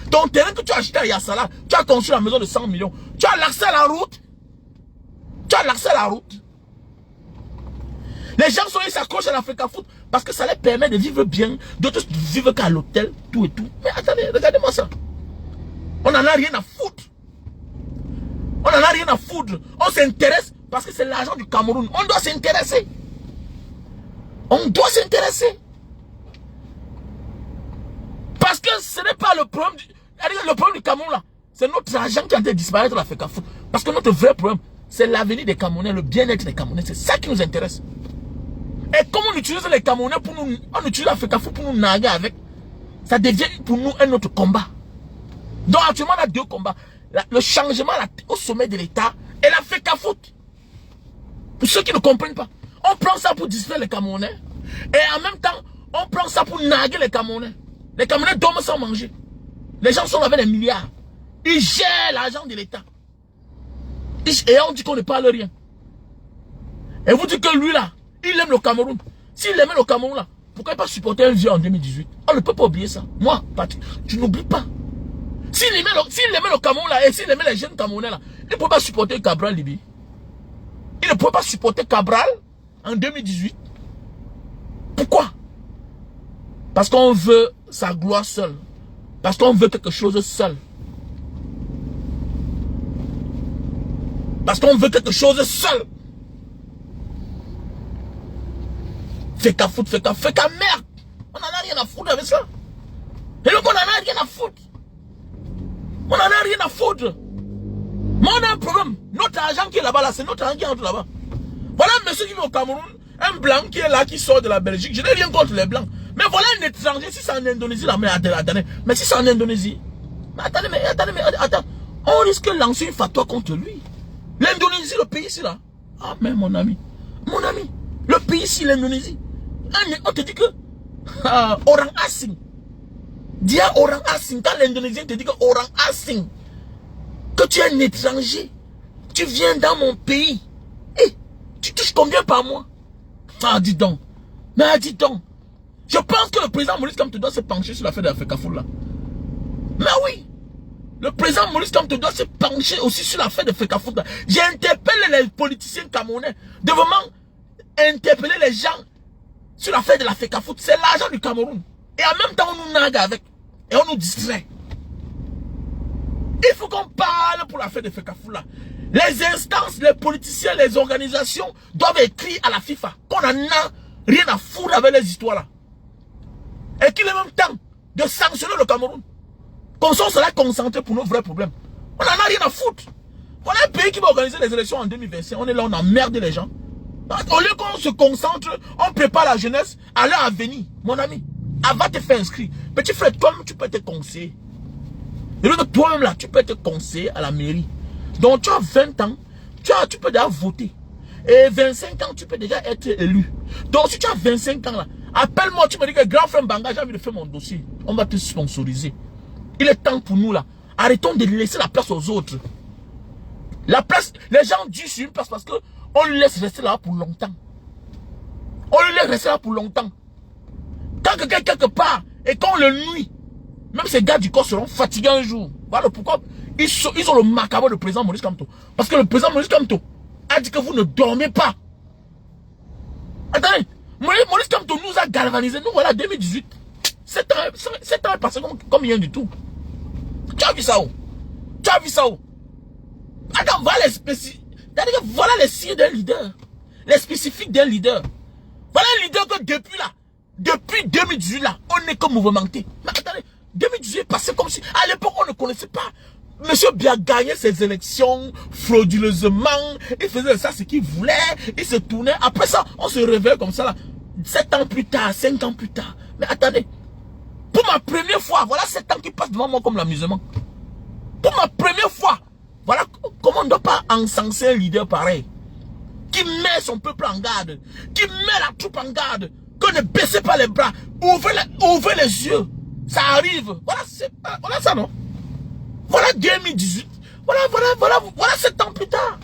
Ton terrain que tu as acheté à Yassala, tu as construit la maison de 100 millions, tu as l'accès à la route. Tu as l'accès à la route. Les gens ils s'accrochent à la FECAFOOT parce que ça leur permet de vivre bien, d'autres vivent qu'à l'hôtel, tout et tout. Mais attendez, regardez-moi ça. On n'en a rien à foutre. On n'en a rien à foutre. On s'intéresse parce que c'est l'argent du Cameroun. On doit s'intéresser. On doit s'intéresser. Parce que ce n'est pas le problème du Cameroun là. C'est notre argent qui est en train de disparaître de la FECAFOOT. Parce que notre vrai problème, c'est l'avenir des Camerounais, le bien-être des Camerounais. C'est ça qui nous intéresse. Et comme on utilise les Camerounais pour nous, on utilise la FECAFOOT pour nous narguer avec, ça devient pour nous un autre combat. Donc actuellement, on a 2 combats. Le changement au sommet de l'État et la FECAFOOT. Pour ceux qui ne comprennent pas. On prend ça pour distraire les Camerounais. Et en même temps, On prend ça pour narguer les Camerounais. Les Camerounais dorment sans manger. Les gens sont avec des milliards. Ils gèrent l'argent de l'État. Et on dit qu'on ne parle rien. Et vous dites que lui là, il aime le Cameroun. S'il aimait le Cameroun là, pourquoi il n'a pas supporté un vieux en 2018? On ne peut pas oublier ça. Moi, Patrick, tu n'oublies pas. S'il aimait le Cameroun là, et s'il aimait les jeunes Camerounais là, il ne pouvait pas supporter Cabral Libye. Il ne pouvait pas supporter Cabral en 2018. Pourquoi? Parce qu'on veut sa gloire seule. Parce qu'on veut quelque chose seul. Parce qu'on veut quelque chose seul. Fais qu'à foutre, fais qu'à merde. On n'en a rien à foutre avec ça. Et donc on n'en a rien à foutre. On n'en a rien à foutre. Mais on a un problème. Notre argent qui est là-bas, là, c'est notre argent qui entre là-bas. Voilà un monsieur qui vit au Cameroun, un blanc qui est là, qui sort de la Belgique. Je n'ai rien contre les blancs. Mais voilà un étranger, si c'est en Indonésie, là, mais attendez. Mais si c'est en Indonésie, mais attendez, on risque de lancer une fatwa contre lui. L'Indonésie, le pays ici, là. Ah, mais mon ami, le pays ici, l'Indonésie. On te dit que orang asing. Dia orang asing. Quand l'Indonésien te dit que orang asing, que tu es un étranger, tu viens dans mon pays, et tu touches combien par mois? Ah, dis donc. Mais dis donc. Je pense que le président Maurice Kamto doit se pencher sur l'affaire de la FECAFOOT là. Mais oui. Le président Maurice Kamto doit se pencher aussi sur l'affaire de FECAFOOT là. J'ai interpellé les politiciens camerounais de vraiment interpeller les gens sur l'affaire de la FECAFOOT. C'est l'argent du Cameroun. Et en même temps, on nous nague avec. Et on nous distrait. Il faut qu'on parle pour l'affaire de FECAFOOT là. Les instances, les politiciens, les organisations doivent écrire à la FIFA qu'on en a rien à foutre avec les histoires là. Et qu'il est même temps de sanctionner le Cameroun. Qu'on soit concentré pour nos vrais problèmes. On n'en a rien à foutre. Voilà un pays qui va organiser les élections en 2025. On est là, on emmerde les gens. Au lieu qu'on se concentre, on prépare la jeunesse à leur avenir. Mon ami, avant de te faire inscrire. Petit frère, toi-même, tu peux te conseiller. Et donc, toi-même, là, tu peux te conseiller à la mairie. Donc, tu as 20 ans, tu peux déjà voter. Et 25 ans, tu peux déjà être élu. Donc, si tu as 25 ans, là, appelle-moi, tu me dis que grand frère Banga, j'ai envie de faire mon dossier. On va te sponsoriser. Il est temps pour nous, là. Arrêtons de laisser la place aux autres. La place, les gens disent sur une place parce qu'on le laisse rester là pour longtemps. On le laisse rester là pour longtemps. Quand quelqu'un quelque part, et quand on le nuit, même ces gars du corps seront fatigués un jour. Voilà pourquoi ils ont le macabre du président Maurice Kamto. Parce que le président Maurice Kamto a dit que vous ne dormez pas. Attendez, Maurice Kamto nous a galvanisé. Nous voilà 2018. 7 ans est passé comme rien du tout. Tu as vu ça où? Tu as vu ça où? Attends, voilà les signes d'un leader. Les spécifiques d'un leader. Voilà un leader que depuis 2018 là, on n'est que mouvementé. Mais attendez, 2018 est passé comme si, à l'époque on ne connaissait pas. Monsieur Bia gagnait ses élections frauduleusement. Il faisait ça ce qu'il voulait. Il se tournait. Après ça, on se réveille comme ça là. 7 ans plus tard, 5 ans plus tard. Mais attendez. Pour ma première fois, voilà 7 ans qui passent devant moi comme l'amusement. Pour ma première fois, voilà comment on ne doit pas encenser un leader pareil. Qui met son peuple en garde. Qui met la troupe en garde. Que ne baissez pas les bras. Ouvrez les yeux. Ça arrive. Voilà ça, non? Voilà 2018. Voilà 7 ans plus tard.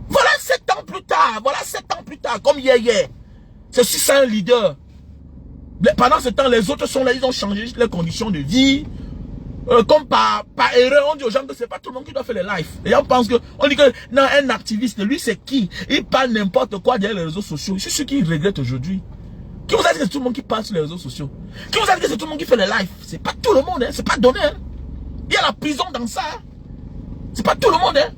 Voilà 7 ans plus tard. Voilà 7 ans plus tard. Comme hier. C'est si c'est un leader. Mais pendant ce temps, les autres sont là. Ils ont changé les conditions de vie. Comme par erreur, on dit aux gens que c'est pas tout le monde qui doit faire les lives. Et on pense que, on dit que, non, un activiste, lui c'est qui? Il parle n'importe quoi derrière les réseaux sociaux. C'est ce qui regrette aujourd'hui. Qui vous a dit que c'est tout le monde qui parle sur les réseaux sociaux? Qui vous a dit que c'est tout le monde qui fait les lives? C'est pas tout le monde, hein. C'est pas donné, hein. Il y a la prison dans ça, hein. C'est pas tout le monde, hein.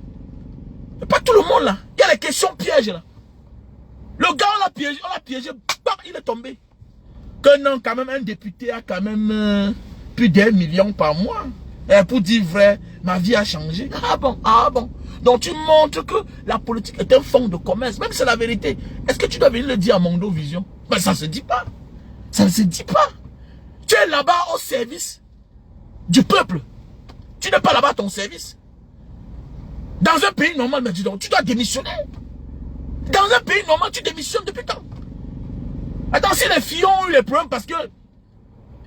C'est pas tout le monde, là. Il y a les questions pièges, là. Le gars, on l'a piégé, bam, il est tombé. Que non, quand même, un député a quand même plus d'1 million par mois. Et pour dire vrai, ma vie a changé. Ah bon. Donc tu montres que la politique est un fonds de commerce. Même si c'est la vérité. Est-ce que tu dois venir le dire à Mondo Vision? Mais ça ne se dit pas. Ça ne se dit pas. Tu es là-bas au service du peuple. Tu n'es pas là-bas à ton service. Dans un pays normal, mais dis donc, tu dois démissionner. Dans un pays normal, tu démissionnes depuis quand? Attends, si les filles ont eu les problèmes parce que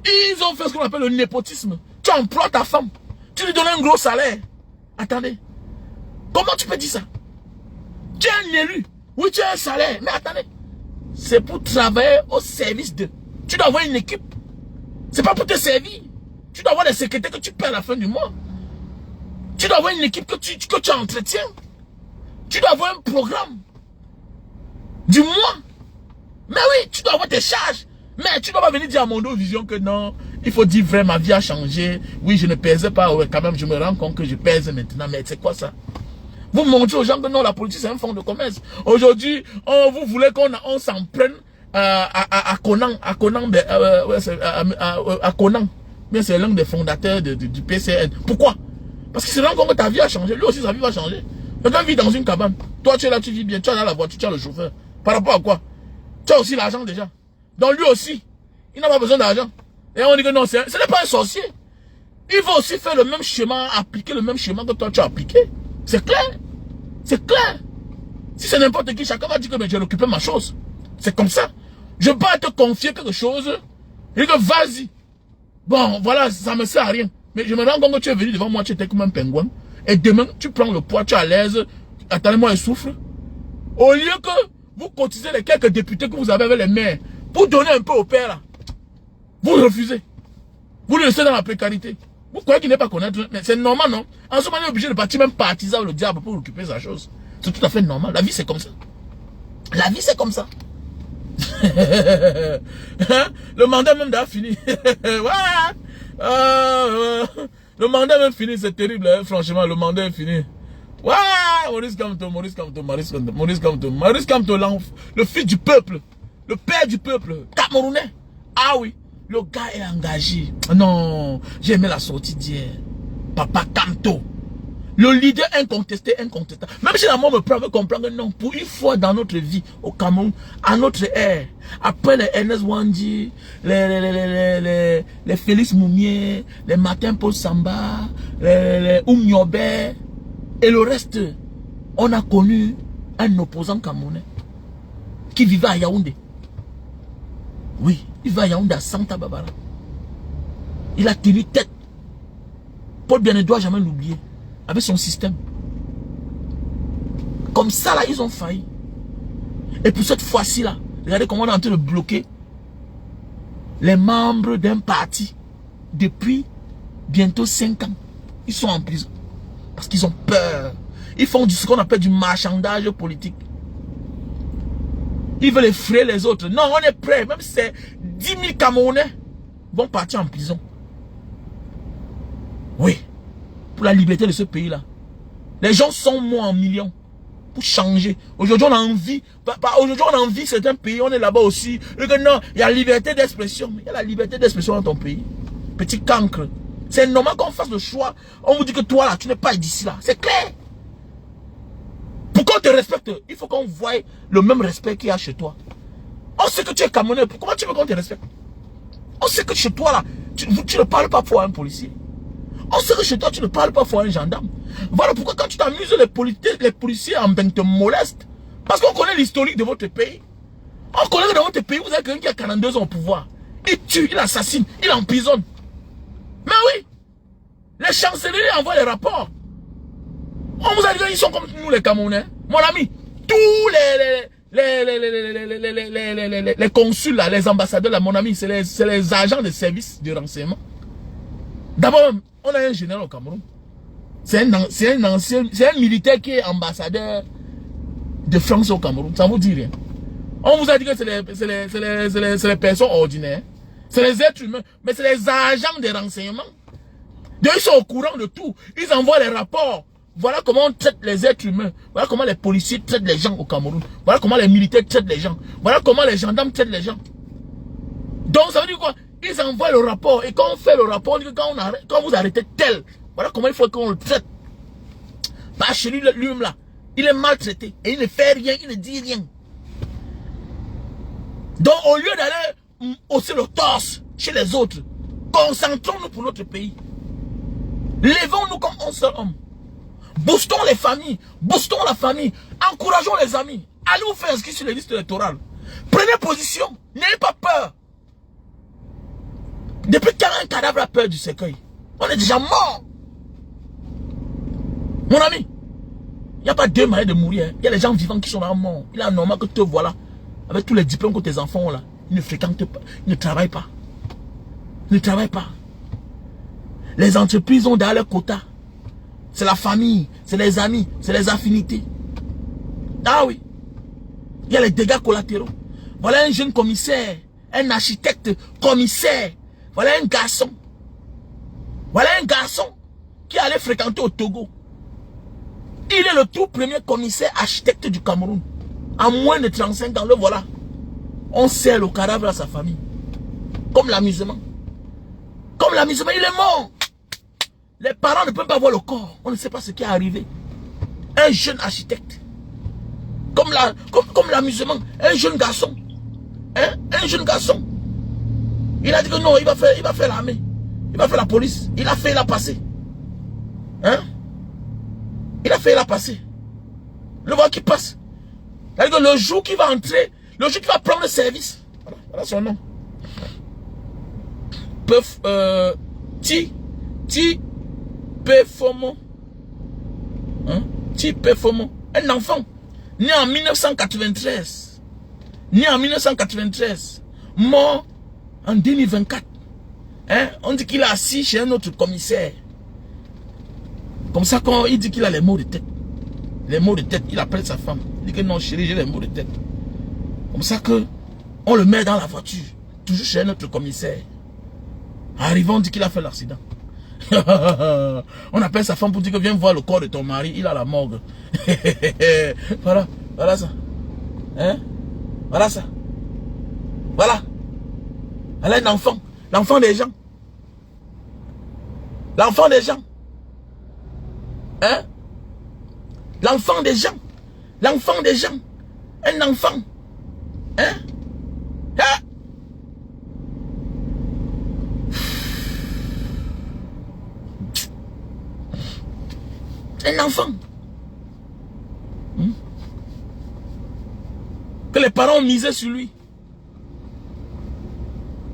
ils ont fait ce qu'on appelle le népotisme. Tu emploies ta femme, tu lui donnes un gros salaire. Attendez, comment tu peux dire ça? Tu es un élu, oui tu as un salaire, mais attendez, c'est pour travailler au service de... Tu dois avoir une équipe, c'est pas pour te servir. Tu dois avoir des secrétaires que tu paies à la fin du mois. Tu dois avoir une équipe que tu entretiens. Tu dois avoir un programme du mois. Mais oui, tu dois avoir tes charges. Mais tu ne dois pas venir dire à Mondo Vision que non, il faut dire vrai, ma vie a changé. Oui, je ne pèsais pas, ouais, quand même, je me rends compte que je pèse maintenant. Mais c'est quoi ça? Vous montrez aux gens que non, la politique c'est un fonds de commerce. Aujourd'hui, vous voulez qu'on s'en prenne à Conan, à Conan. Mais c'est l'un des fondateurs du PCN. Pourquoi? Parce qu'il se rend compte que ta vie a changé. Lui aussi, sa vie va changer. Quelqu'un vit dans une cabane. Toi, tu es là, tu vis bien. Tu as là la voiture, tu as le chauffeur. Par rapport à quoi? Tu as aussi l'argent déjà. Donc lui aussi, il n'a pas besoin d'argent. Et on dit que non, ce n'est pas un sorcier. Il va aussi faire le même schéma, appliquer le même schéma que toi tu as appliqué. C'est clair. C'est clair. Si c'est n'importe qui, chacun va dire que j'ai occupé ma chose. C'est comme ça. Je ne peux pas te confier quelque chose. Et que vas-y. Bon, voilà, ça me sert à rien. Mais je me rends compte que tu es venu devant moi, tu étais comme un pingouin. Et demain, tu prends le poids, tu es à l'aise. Attendez-moi, il souffre. Au lieu que vous cotisez les quelques députés que vous avez avec les maires pour donner un peu au père là, vous refusez. Vous le laissez dans la précarité. Vous croyez qu'il n'est pas connaître, mais c'est normal, non? En ce moment, il est obligé de partir même partisan le diable pour occuper sa chose. C'est tout à fait normal. La vie, c'est comme ça. La vie, c'est comme ça. Le mandat même a fini. Le mandat même fini, c'est terrible, hein? Franchement, le mandat est fini. Maurice Kamto, le fils du peuple, le père du peuple, Camerounais. Ah oui, le gars est engagé. Non, j'ai aimé la sortie d'hier. Papa Kamto, le leader incontesté, incontestable. Même si la mort me prend, veut comprendre que non, pour une fois dans notre vie au Cameroun, à notre ère, après les Ernest Wandi, les Félix Moumier, les Martin Paul Samba, les Oumniobe, et le reste, on a connu un opposant camerounais qui vivait à Yaoundé. Oui, il va à Yaoundé à Santa Barbara. Il a tenu tête. Paul Bien ne doit jamais l'oublier. Avec son système. Comme ça, là, ils ont failli. Et pour cette fois-ci, là, regardez comment on est en train de bloquer les membres d'un parti depuis bientôt 5 ans. Ils sont en prison. Parce qu'ils ont peur. Ils font ce qu'on appelle du marchandage politique. Ils veulent effrayer les autres. Non, on est prêt. Même si c'est 10 000 Camerounais vont partir en prison. Oui. Pour la liberté de ce pays-là. Les gens sont morts en millions. Pour changer. Aujourd'hui, on a envie. Aujourd'hui, on a envie certains pays. On est là-bas aussi. Non, il y a liberté d'expression. Il y a la liberté d'expression dans ton pays. Petit cancre. C'est normal qu'on fasse le choix. On vous dit que toi là, tu n'es pas d'ici là. C'est clair. Pour qu'on te respecte, il faut qu'on voie le même respect qu'il y a chez toi. On sait que tu es Camerounais. Comment tu veux qu'on te respecte? On sait que chez toi là, tu ne parles pas pour un policier. On sait que chez toi, tu ne parles pas pour un gendarme. Voilà pourquoi quand tu t'amuses, les policiers en bain te molestent. Parce qu'on connaît l'historique de votre pays. On connaît que dans votre pays, vous avez quelqu'un qui a 42 ans au pouvoir. Il tue, il assassine, il emprisonne. Mais oui, les chancelleries envoient les rapports. On vous a dit qu'ils sont comme nous les Camerounais. Mon ami, tous les consuls, là, les ambassadeurs, là, mon ami, c'est les agents de services de renseignement. D'abord, on a un général au Cameroun. C'est un militaire qui est ambassadeur de France au Cameroun. Ça vous dit rien. On vous a dit que c'est les personnes ordinaires. C'est les êtres humains. Mais c'est les agents de renseignement. Ils sont au courant de tout. Ils envoient les rapports. Voilà comment on traite les êtres humains. Voilà comment les policiers traitent les gens au Cameroun. Voilà comment les militaires traitent les gens. Voilà comment les gendarmes traitent les gens. Donc ça veut dire quoi? Ils envoient le rapport. Et quand on fait le rapport, on dit que quand vous arrêtez tel, voilà comment il faut qu'on le traite. Bah chez lui-même là, il est maltraité. Et il ne fait rien, il ne dit rien. Donc au lieu d'aller hausser le torse chez les autres, concentrons-nous pour notre pays. Levons-nous comme un seul homme. Boostons les familles, boostons la famille, encourageons les amis. Allez vous faire inscrire sur les listes électorales. Prenez position. N'ayez pas peur. Depuis quand un cadavre a peur du cercueil? On est déjà mort. Mon ami, il n'y a pas deux manières de mourir. Il y a les gens vivants qui sont là morts. Il est normal que te voilà, avec tous les diplômes que tes enfants ont là, ils ne fréquentent pas, ils ne travaillent pas. Ils ne travaillent pas. Les entreprises ont derrière leur quota. C'est la famille, c'est les amis, c'est les affinités. Ah oui. Il y a les dégâts collatéraux. Voilà un jeune commissaire, un architecte commissaire. Voilà un garçon. Voilà un garçon qui allait fréquenter au Togo. Il est le tout premier commissaire architecte du Cameroun. En moins de 35 ans, le voilà. On sert le cadavre à sa famille. Comme l'amusement. Comme l'amusement, il est mort. Les parents ne peuvent pas voir le corps. On ne sait pas ce qui est arrivé. Un jeune architecte. Comme l'amusement. Un jeune garçon. Hein? Un jeune garçon. Il a dit que non, il va faire l'armée. Il va faire la police. Il a fait, il a passé. Hein? Il a fait, il a passé. Le voilà qui passe. C'est-à-dire que le jour qu'il va entrer, le jour qu'il va prendre le service. Voilà son nom. Pefomo. Hein? Pefomo. Un enfant. Né en 1993. Né en 1993. Mort en 2024. Hein? On dit qu'il est assis chez un autre commissaire. Comme ça, quand il dit qu'il a les maux de tête. Les maux de tête, il appelle sa femme. Il dit que non, chérie, j'ai les maux de tête. Comme ça que on le met dans la voiture. Toujours chez un autre commissaire. Arrivant, on dit qu'il a fait l'accident. On appelle sa femme pour dire que viens voir le corps de ton mari. Il a la morgue. Voilà ça. Hein? Voilà ça. Voilà. Elle a un enfant. L'enfant des gens. L'enfant des gens. Hein? L'enfant des gens. L'enfant des gens. Un enfant. Hein? Hein? Un enfant. Que les parents ont misé sur lui.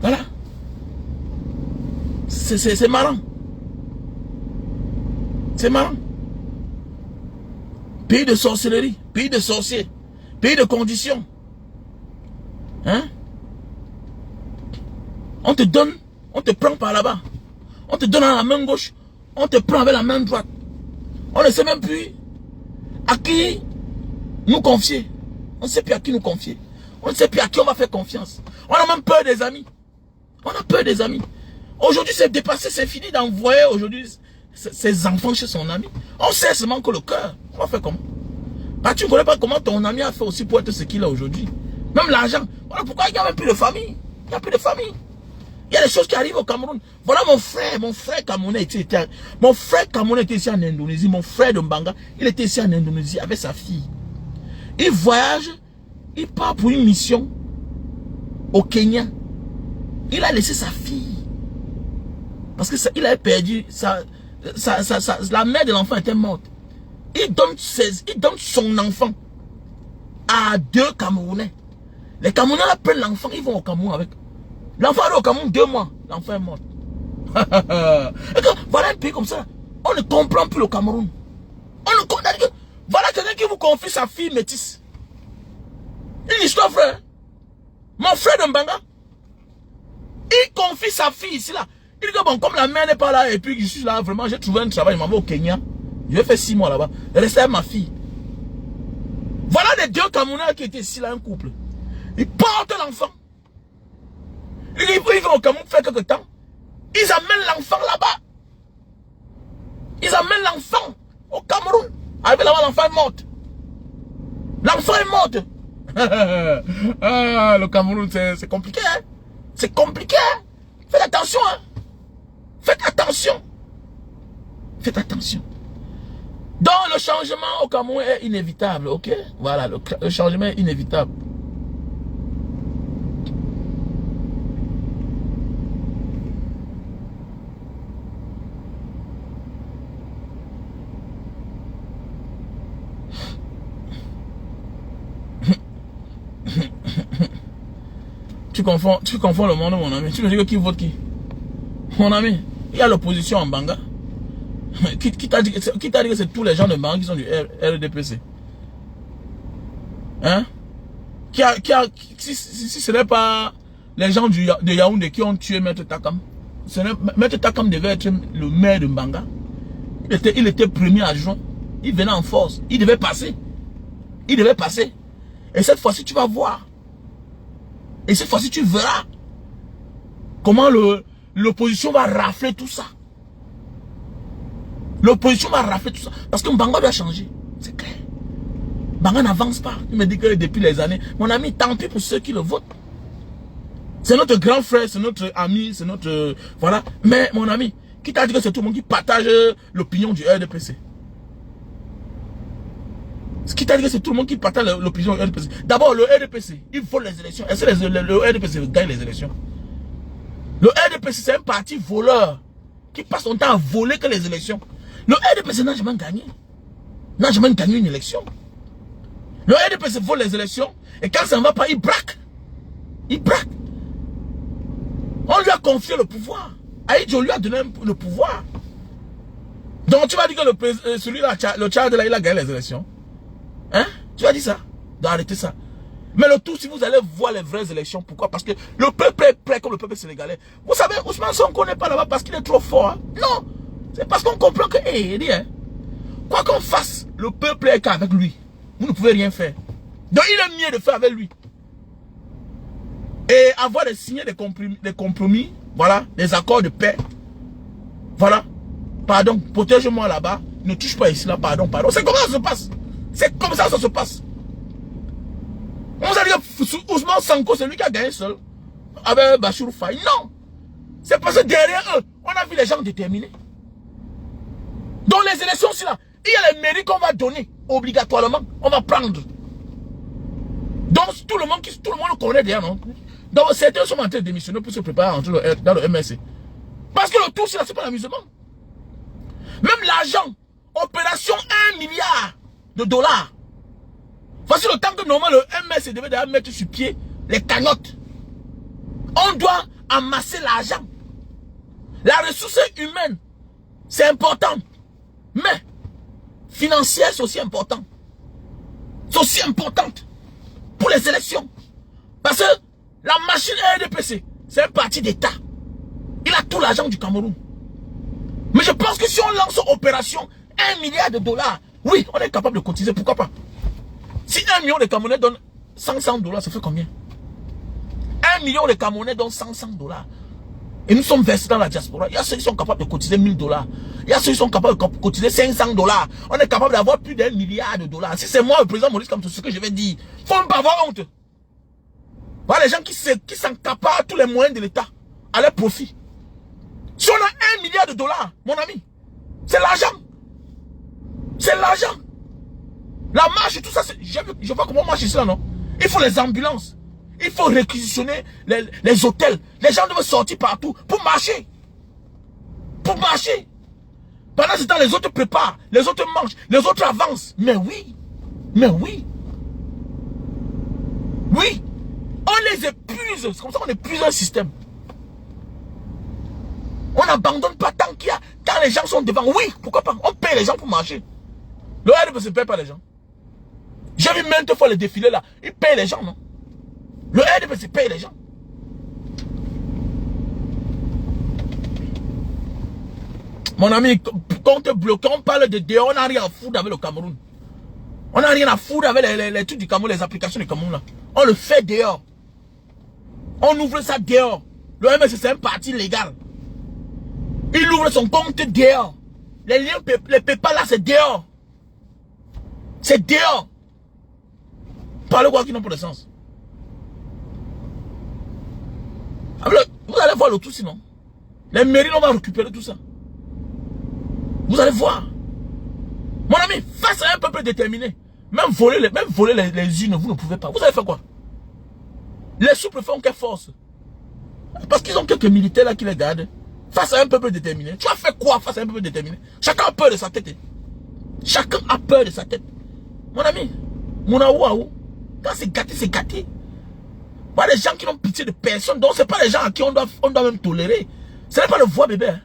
Voilà. C'est marrant. C'est marrant. Pays de sorcellerie, pays de sorciers, pays de conditions. Hein? On te donne, on te prend par là-bas. On te donne à la main gauche, on te prend avec la main droite. On ne sait même plus à qui nous confier. On ne sait plus à qui nous confier. On ne sait plus à qui on va faire confiance. On a même peur des amis. On a peur des amis. Aujourd'hui, c'est dépassé, c'est fini d'envoyer aujourd'hui ses enfants chez son ami. On sait seulement que le cœur. On va faire comment? Bah, tu ne connais pas comment ton ami a fait aussi pour être ce qu'il est aujourd'hui. Même l'argent. Voilà pourquoi il n'y a même plus de famille. Il n'y a plus de famille. Il y a des choses qui arrivent au Cameroun. Voilà mon frère camerounais était ici en Indonésie. Mon frère de Mbanga, il était ici en Indonésie avec sa fille. Il voyage, il part pour une mission au Kenya. Il a laissé sa fille. Parce que il avait perdu la mère de l'enfant était morte. Il donne son enfant à deux Camerounais. Les Camerounais prennent l'enfant, ils vont au Cameroun avec. L'enfant est au Cameroun 2 mois. L'enfant est mort. Voilà un pays comme ça. On ne comprend plus le Cameroun. On ne comprend plus. Voilà quelqu'un qui vous confie sa fille métisse. Une histoire, frère. Mon frère de Mbanga, il confie sa fille ici, là. Il dit que bon, comme la mère n'est pas là et puis je suis là, vraiment, j'ai trouvé un travail, je m'en vais au Kenya. Je vais faire 6 mois là-bas. Rester avec ma fille. Voilà les deux Camerounais qui étaient ici, là, un couple. Ils portent l'enfant. Ils vont au Cameroun faire quelque temps. Ils amènent l'enfant là-bas. Ils amènent l'enfant au Cameroun. Avec là-bas, l'enfant est mort. L'enfant est mort. Ah, le Cameroun, c'est compliqué. Hein? C'est compliqué. Hein? Faites attention. Hein? Faites attention. Faites attention. Donc, le changement au Cameroun est inévitable. Ok? Voilà, le changement est inévitable. tu confonds le monde, mon ami. Tu me dis que qui vote qui? Mon ami, il y a l'opposition en Banga. Qui t'a dit que c'est tous les gens de Banga qui sont du RDPC? Hein? Si ce n'est pas les gens de Yaoundé qui ont tué Maître Takam. Maître Takam devait être le maire de Mbanga. Il était premier adjoint. Il venait en force. Il devait passer. Il devait passer. Et cette fois-ci, tu vas voir. Et cette fois-ci, tu verras comment l'opposition va rafler tout ça. L'opposition va rafler tout ça. Parce que Mbanga doit changer. C'est clair. Mbanga n'avance pas. Il me dit que depuis les années, mon ami, tant pis pour ceux qui le votent. C'est notre grand frère, c'est notre ami, c'est notre... voilà. Mais mon ami, qui t'a dit que c'est tout le monde qui partage l'opinion du RDPC? Qui t'a dit que c'est tout le monde qui partage l'opinion du RDPC? D'abord, le RDPC, il vole les élections. Est-ce que le RDPC gagne les élections? Le RDPC, c'est un parti voleur qui passe son temps à voler que les élections. Le RDPC n'a jamais gagné. N'a jamais gagné une élection. Le RDPC vole les élections et quand ça ne va pas, il braque. Il braque. On lui a confié le pouvoir. Aïdjo lui a donné le pouvoir. Donc tu vas dire que celui-là, le Tchad là, il a gagné les élections. Hein? Tu vas dire ça? D'arrêter ça. Mais le tout, si vous allez voir les vraies élections, pourquoi? Parce que le peuple est prêt comme le peuple sénégalais. Vous savez, Ousmane Sonko n'est pas là-bas parce qu'il est trop fort. Hein? Non. C'est parce qu'on comprend que, hein, quoi qu'on fasse, le peuple est qu'avec lui. Vous ne pouvez rien faire. Donc il est mieux de faire avec lui. Et avoir de signer des compromis, voilà, des accords de paix. Voilà. Pardon, protège-moi là-bas. Ne touche pas ici, là, pardon. C'est comme ça que ça se passe. C'est comme ça que ça se passe. On vous a dit que Ousmane Sonko, c'est lui qui a gagné seul. Avec Bachirou Faye. Non. C'est parce que derrière eux, on a vu les gens déterminés. Dans les élections aussi là, il y a les mairies qu'on va donner obligatoirement. On va prendre. Donc tout le monde le connaît derrière, non? Donc certains sont en train de démissionner pour se préparer à entrer dans le MSC. Parce que le tout, c'est pas l'amusement. Même l'argent, opération 1 milliard de dollars. Voici le temps que normalement le MSC devait déjà mettre sur pied les cagnottes. On doit amasser l'argent. La ressource humaine, c'est important. Mais, financière, c'est aussi important. C'est aussi importante pour les élections. Parce que la machine RDPC, c'est un parti d'État. Il a tout l'argent du Cameroun. Mais je pense que si on lance une opération 1 milliard de dollars, oui, on est capable de cotiser, pourquoi pas? Si 1 million de Camerounais donne 500 dollars, ça fait combien? 1 million de Camerounais donne 500 dollars. Et nous sommes versés dans la diaspora. Il y a ceux qui sont capables de cotiser 1000 dollars. Il y a ceux qui sont capables de cotiser 500 dollars. On est capable d'avoir plus d'1 milliard de dollars. Si c'est moi, le président Maurice Kamto, ce que je vais dire, faut ne pas avoir honte. Voilà les gens qui s'accaparent tous les moyens de l'État à leur profit. Si on a 1 milliard de dollars, mon ami, c'est l'argent. C'est l'argent. La marche, tout ça, je vois comment on marche ici là, non? Il faut les ambulances. Il faut réquisitionner les hôtels. Les gens doivent sortir partout pour marcher. Pour marcher. Pendant ce temps, les autres préparent, les autres mangent, les autres avancent. Mais oui. Mais oui. Oui. On les épuise. C'est comme ça qu'on épuise un système. On n'abandonne pas tant qu'il y a. Quand les gens sont devant, oui, pourquoi pas? On paye les gens pour marcher. Le RDPC ne paye pas les gens. J'ai vu maintes fois les défilés là. Ils payent les gens, non? Le RDPC paye les gens. Mon ami, quand on te bloque, on parle de dehors, on n'a rien à foutre avec le Cameroun. On n'a rien à foutre avec les trucs du Cameroun, les applications du Cameroun là. On le fait dehors. On ouvre ça dehors. Le MSC c'est un parti légal. Il ouvre son compte dehors. Les liens, les PayPal là c'est dehors. C'est dehors. Parlez quoi qui n'ont pas de sens. Alors, vous allez voir le tout sinon. Les mairies, on va récupérer tout ça. Vous allez voir. Mon ami, face à un peuple déterminé, même voler les unes, vous ne pouvez pas. Vous allez faire quoi? Les sous-préfets ont quelle force? Parce qu'ils ont quelques militaires là qui les gardent. Face à un peuple déterminé. Tu as fait quoi face à un peuple déterminé? Chacun a peur de sa tête. Chacun a peur de sa tête. Mon ami, mon aouaou, quand c'est gâté, c'est gâté. Voilà des gens qui n'ont pitié de personne. Donc, ce n'est pas les gens à qui on doit même tolérer. Ce n'est pas le voix bébé. Hein.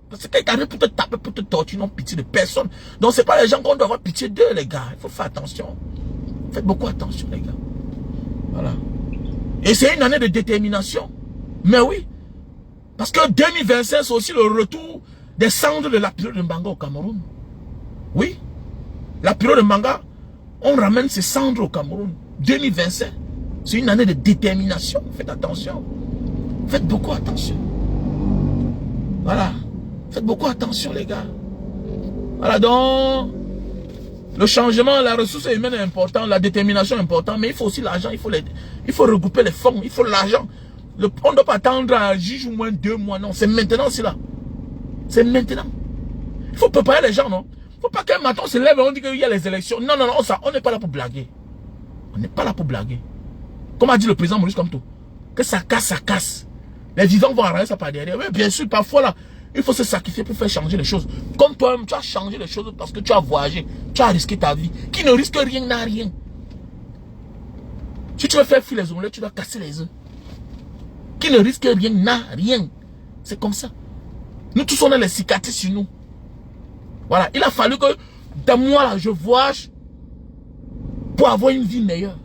Parce que quand ils arrivent pour te taper, pour te torturer, ils n'ont pitié de personne. Donc, ce n'est pas les gens qu'on doit avoir pitié d'eux, les gars. Il faut faire attention. Faites beaucoup attention, les gars. Voilà. Et c'est une année de détermination. Mais oui. Parce que 2025, c'est aussi le retour des cendres de la période de Mbanga au Cameroun. Oui. La période de Mbanga, on ramène ces cendres au Cameroun. 2025. C'est une année de détermination. Faites attention. Faites beaucoup attention. Voilà. Faites beaucoup attention, les gars. Voilà, donc, le changement, la ressource humaine est important, la détermination est importante, mais il faut aussi l'argent, il faut regrouper les fonds, il faut l'argent. On ne doit pas attendre à juge ou moins 2 mois, non, c'est maintenant, c'est là. C'est maintenant. Il faut préparer les gens, non? Il ne faut pas qu'un matin on se lève et on dit qu'il y a les élections. Non, non, non, on n'est pas là pour blaguer. On n'est pas là pour blaguer. Comme a dit le président Maurice Kamto, que ça casse, ça casse. Les vivants vont arranger ça par derrière. Oui, bien sûr, parfois là, il faut se sacrifier pour faire changer les choses. Comme toi-même, tu as changé les choses parce que tu as voyagé, tu as risqué ta vie. Qui ne risque rien n'a rien. Si tu veux faire fuir les omelettes, tu dois casser les œufs. Qui ne risque rien n'a rien. C'est comme ça. Nous tous, on a les cicatrices sur nous. Voilà, il a fallu que dans moi, là, je voyage pour avoir une vie meilleure.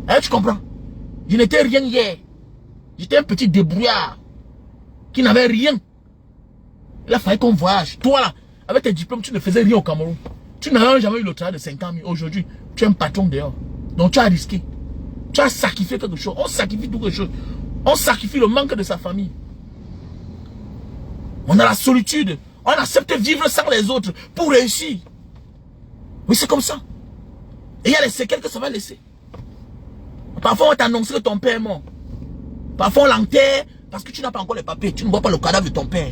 Hein, tu comprends? Je n'étais rien hier. J'étais un petit débrouillard qui n'avait rien. Il a fallu qu'on voyage. Toi là, avec tes diplômes, tu ne faisais rien au Cameroun. Tu n'avais jamais eu le travail de 50 000. Aujourd'hui, tu es un patron dehors. Donc tu as risqué. Tu as sacrifié quelque chose. On sacrifie quelque chose. On sacrifie le manque de sa famille. On a la solitude. On accepte de vivre sans les autres pour réussir. Oui, c'est comme ça. Et il y a les séquelles que ça va laisser. Parfois, on t'annonce que ton père est mort. Parfois, on l'enterre parce que tu n'as pas encore les papiers. Tu ne vois pas le cadavre de ton père.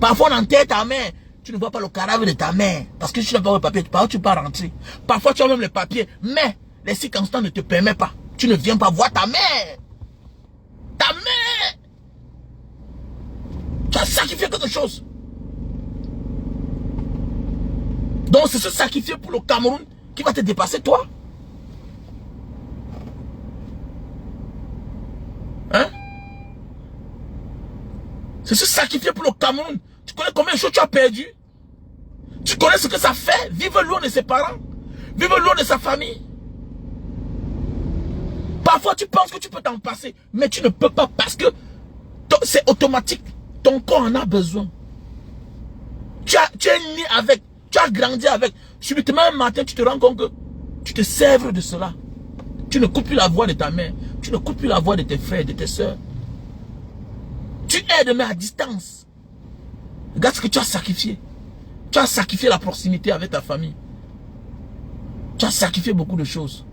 Parfois, on enterre ta mère. Tu ne vois pas le cadavre de ta mère. Parce que tu n'as pas les papiers. Parfois, tu peux pas rentrer. Parfois, tu as même les papiers. Mais les circonstances ne te permettent pas. Tu ne viens pas voir ta mère. Ta mère. Tu as sacrifié quelque chose. Donc, c'est se sacrifier pour le Cameroun qui va te dépasser, toi. Hein? C'est se sacrifier pour le Cameroun. Tu connais combien de choses tu as perdu? Tu connais ce que ça fait? Vivre loin de ses parents. Vivre loin de sa famille. Parfois tu penses que tu peux t'en passer. Mais tu ne peux pas parce que c'est automatique. Ton corps en a besoin. Tu es né avec. Tu as grandi avec. Subitement un matin tu te rends compte que tu te sers de cela. Tu ne coupes plus la voix de ta mère. Tu ne coupes plus la voix de tes frères, de tes soeurs. Tu aides mais à distance. Regarde ce que tu as sacrifié. Tu as sacrifié la proximité avec ta famille. Tu as sacrifié beaucoup de choses.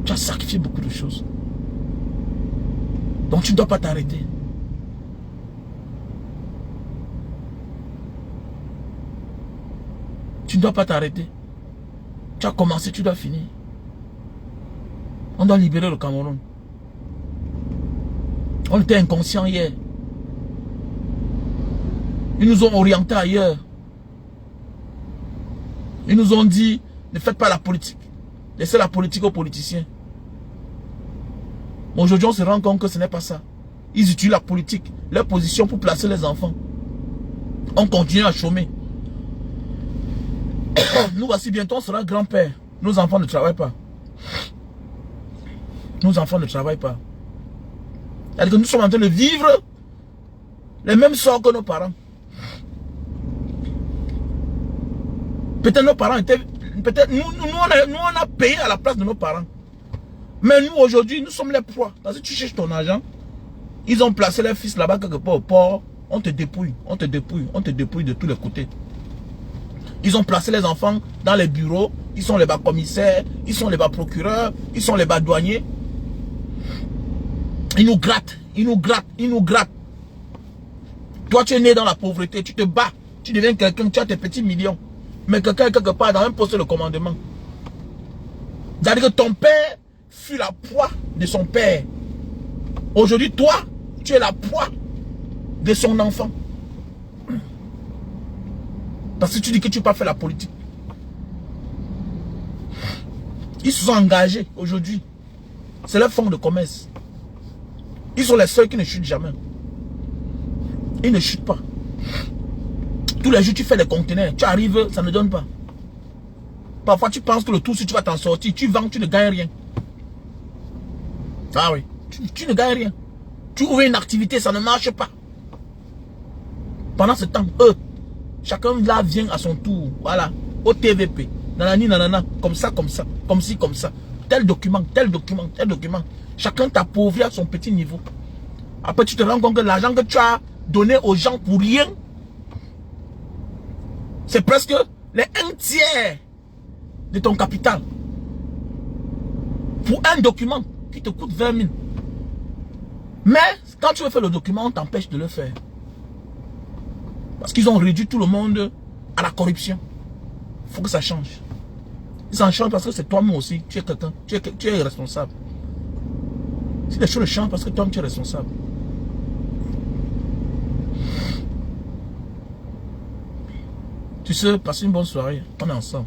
Tu as sacrifié beaucoup de choses. Donc tu ne dois pas t'arrêter. Tu ne dois pas t'arrêter. Tu as commencé, tu dois finir. On doit libérer le Cameroun. On était inconscients hier. Ils nous ont orientés ailleurs. Ils nous ont dit, ne faites pas la politique. Laissez la politique aux politiciens. Mais aujourd'hui, on se rend compte que ce n'est pas ça. Ils utilisent la politique, leur position pour placer les enfants. On continue à chômer. Nous voici bientôt, on sera grand-père. Nos enfants ne travaillent pas. Nos enfants ne travaillent pas. C'est-à-dire que nous sommes en train de vivre les mêmes sorts que nos parents. Peut-être nos parents étaient... Peut-être nous on a payé à la place de nos parents. Mais nous aujourd'hui, nous sommes les proies. Parce que tu cherches ton argent. Ils ont placé leurs fils là-bas quelque part au port. On te dépouille, on te dépouille, on te dépouille de tous les côtés. Ils ont placé les enfants dans les bureaux. Ils sont les bas commissaires, ils sont les bas procureurs, ils sont les bas douaniers. Ils nous grattent, ils nous grattent, ils nous grattent. Toi tu es né dans la pauvreté, tu te bats, tu deviens quelqu'un, tu as tes petits millions. Mais quelqu'un est quelque part dans un poste de commandement. C'est-à-dire que ton père fut la proie de son père. Aujourd'hui, toi, tu es la proie de son enfant. Parce que tu dis que tu ne peux pas faire la politique. Ils se sont engagés aujourd'hui. C'est leur fonds de commerce. Ils sont les seuls qui ne chutent jamais. Ils ne chutent pas. Tous les jours, tu fais des conteneurs. Tu arrives, ça ne donne pas. Parfois, tu penses que le tout, si tu vas t'en sortir, tu vends, tu ne gagnes rien. Ah oui, tu ne gagnes rien. Tu ouvres une activité, ça ne marche pas. Pendant ce temps, chacun là vient à son tour. Voilà, au TVP. Nanani, nanana, comme ça, comme ci, comme ça. Tel document, tel document, tel document. Chacun t'appauvrit à son petit niveau. Après, tu te rends compte que l'argent que tu as donné aux gens pour rien, c'est presque les 1/3 de ton capital. Pour un document qui te coûte 20 000. Mais, quand tu veux faire le document, on t'empêche de le faire. Parce qu'ils ont réduit tout le monde à la corruption. Il faut que ça change. Ça change parce que c'est toi-même aussi. Tu es quelqu'un. Tu es responsable. Si les choses changent parce que toi-même tu es responsable. Tu sais, passe une bonne soirée. On est ensemble.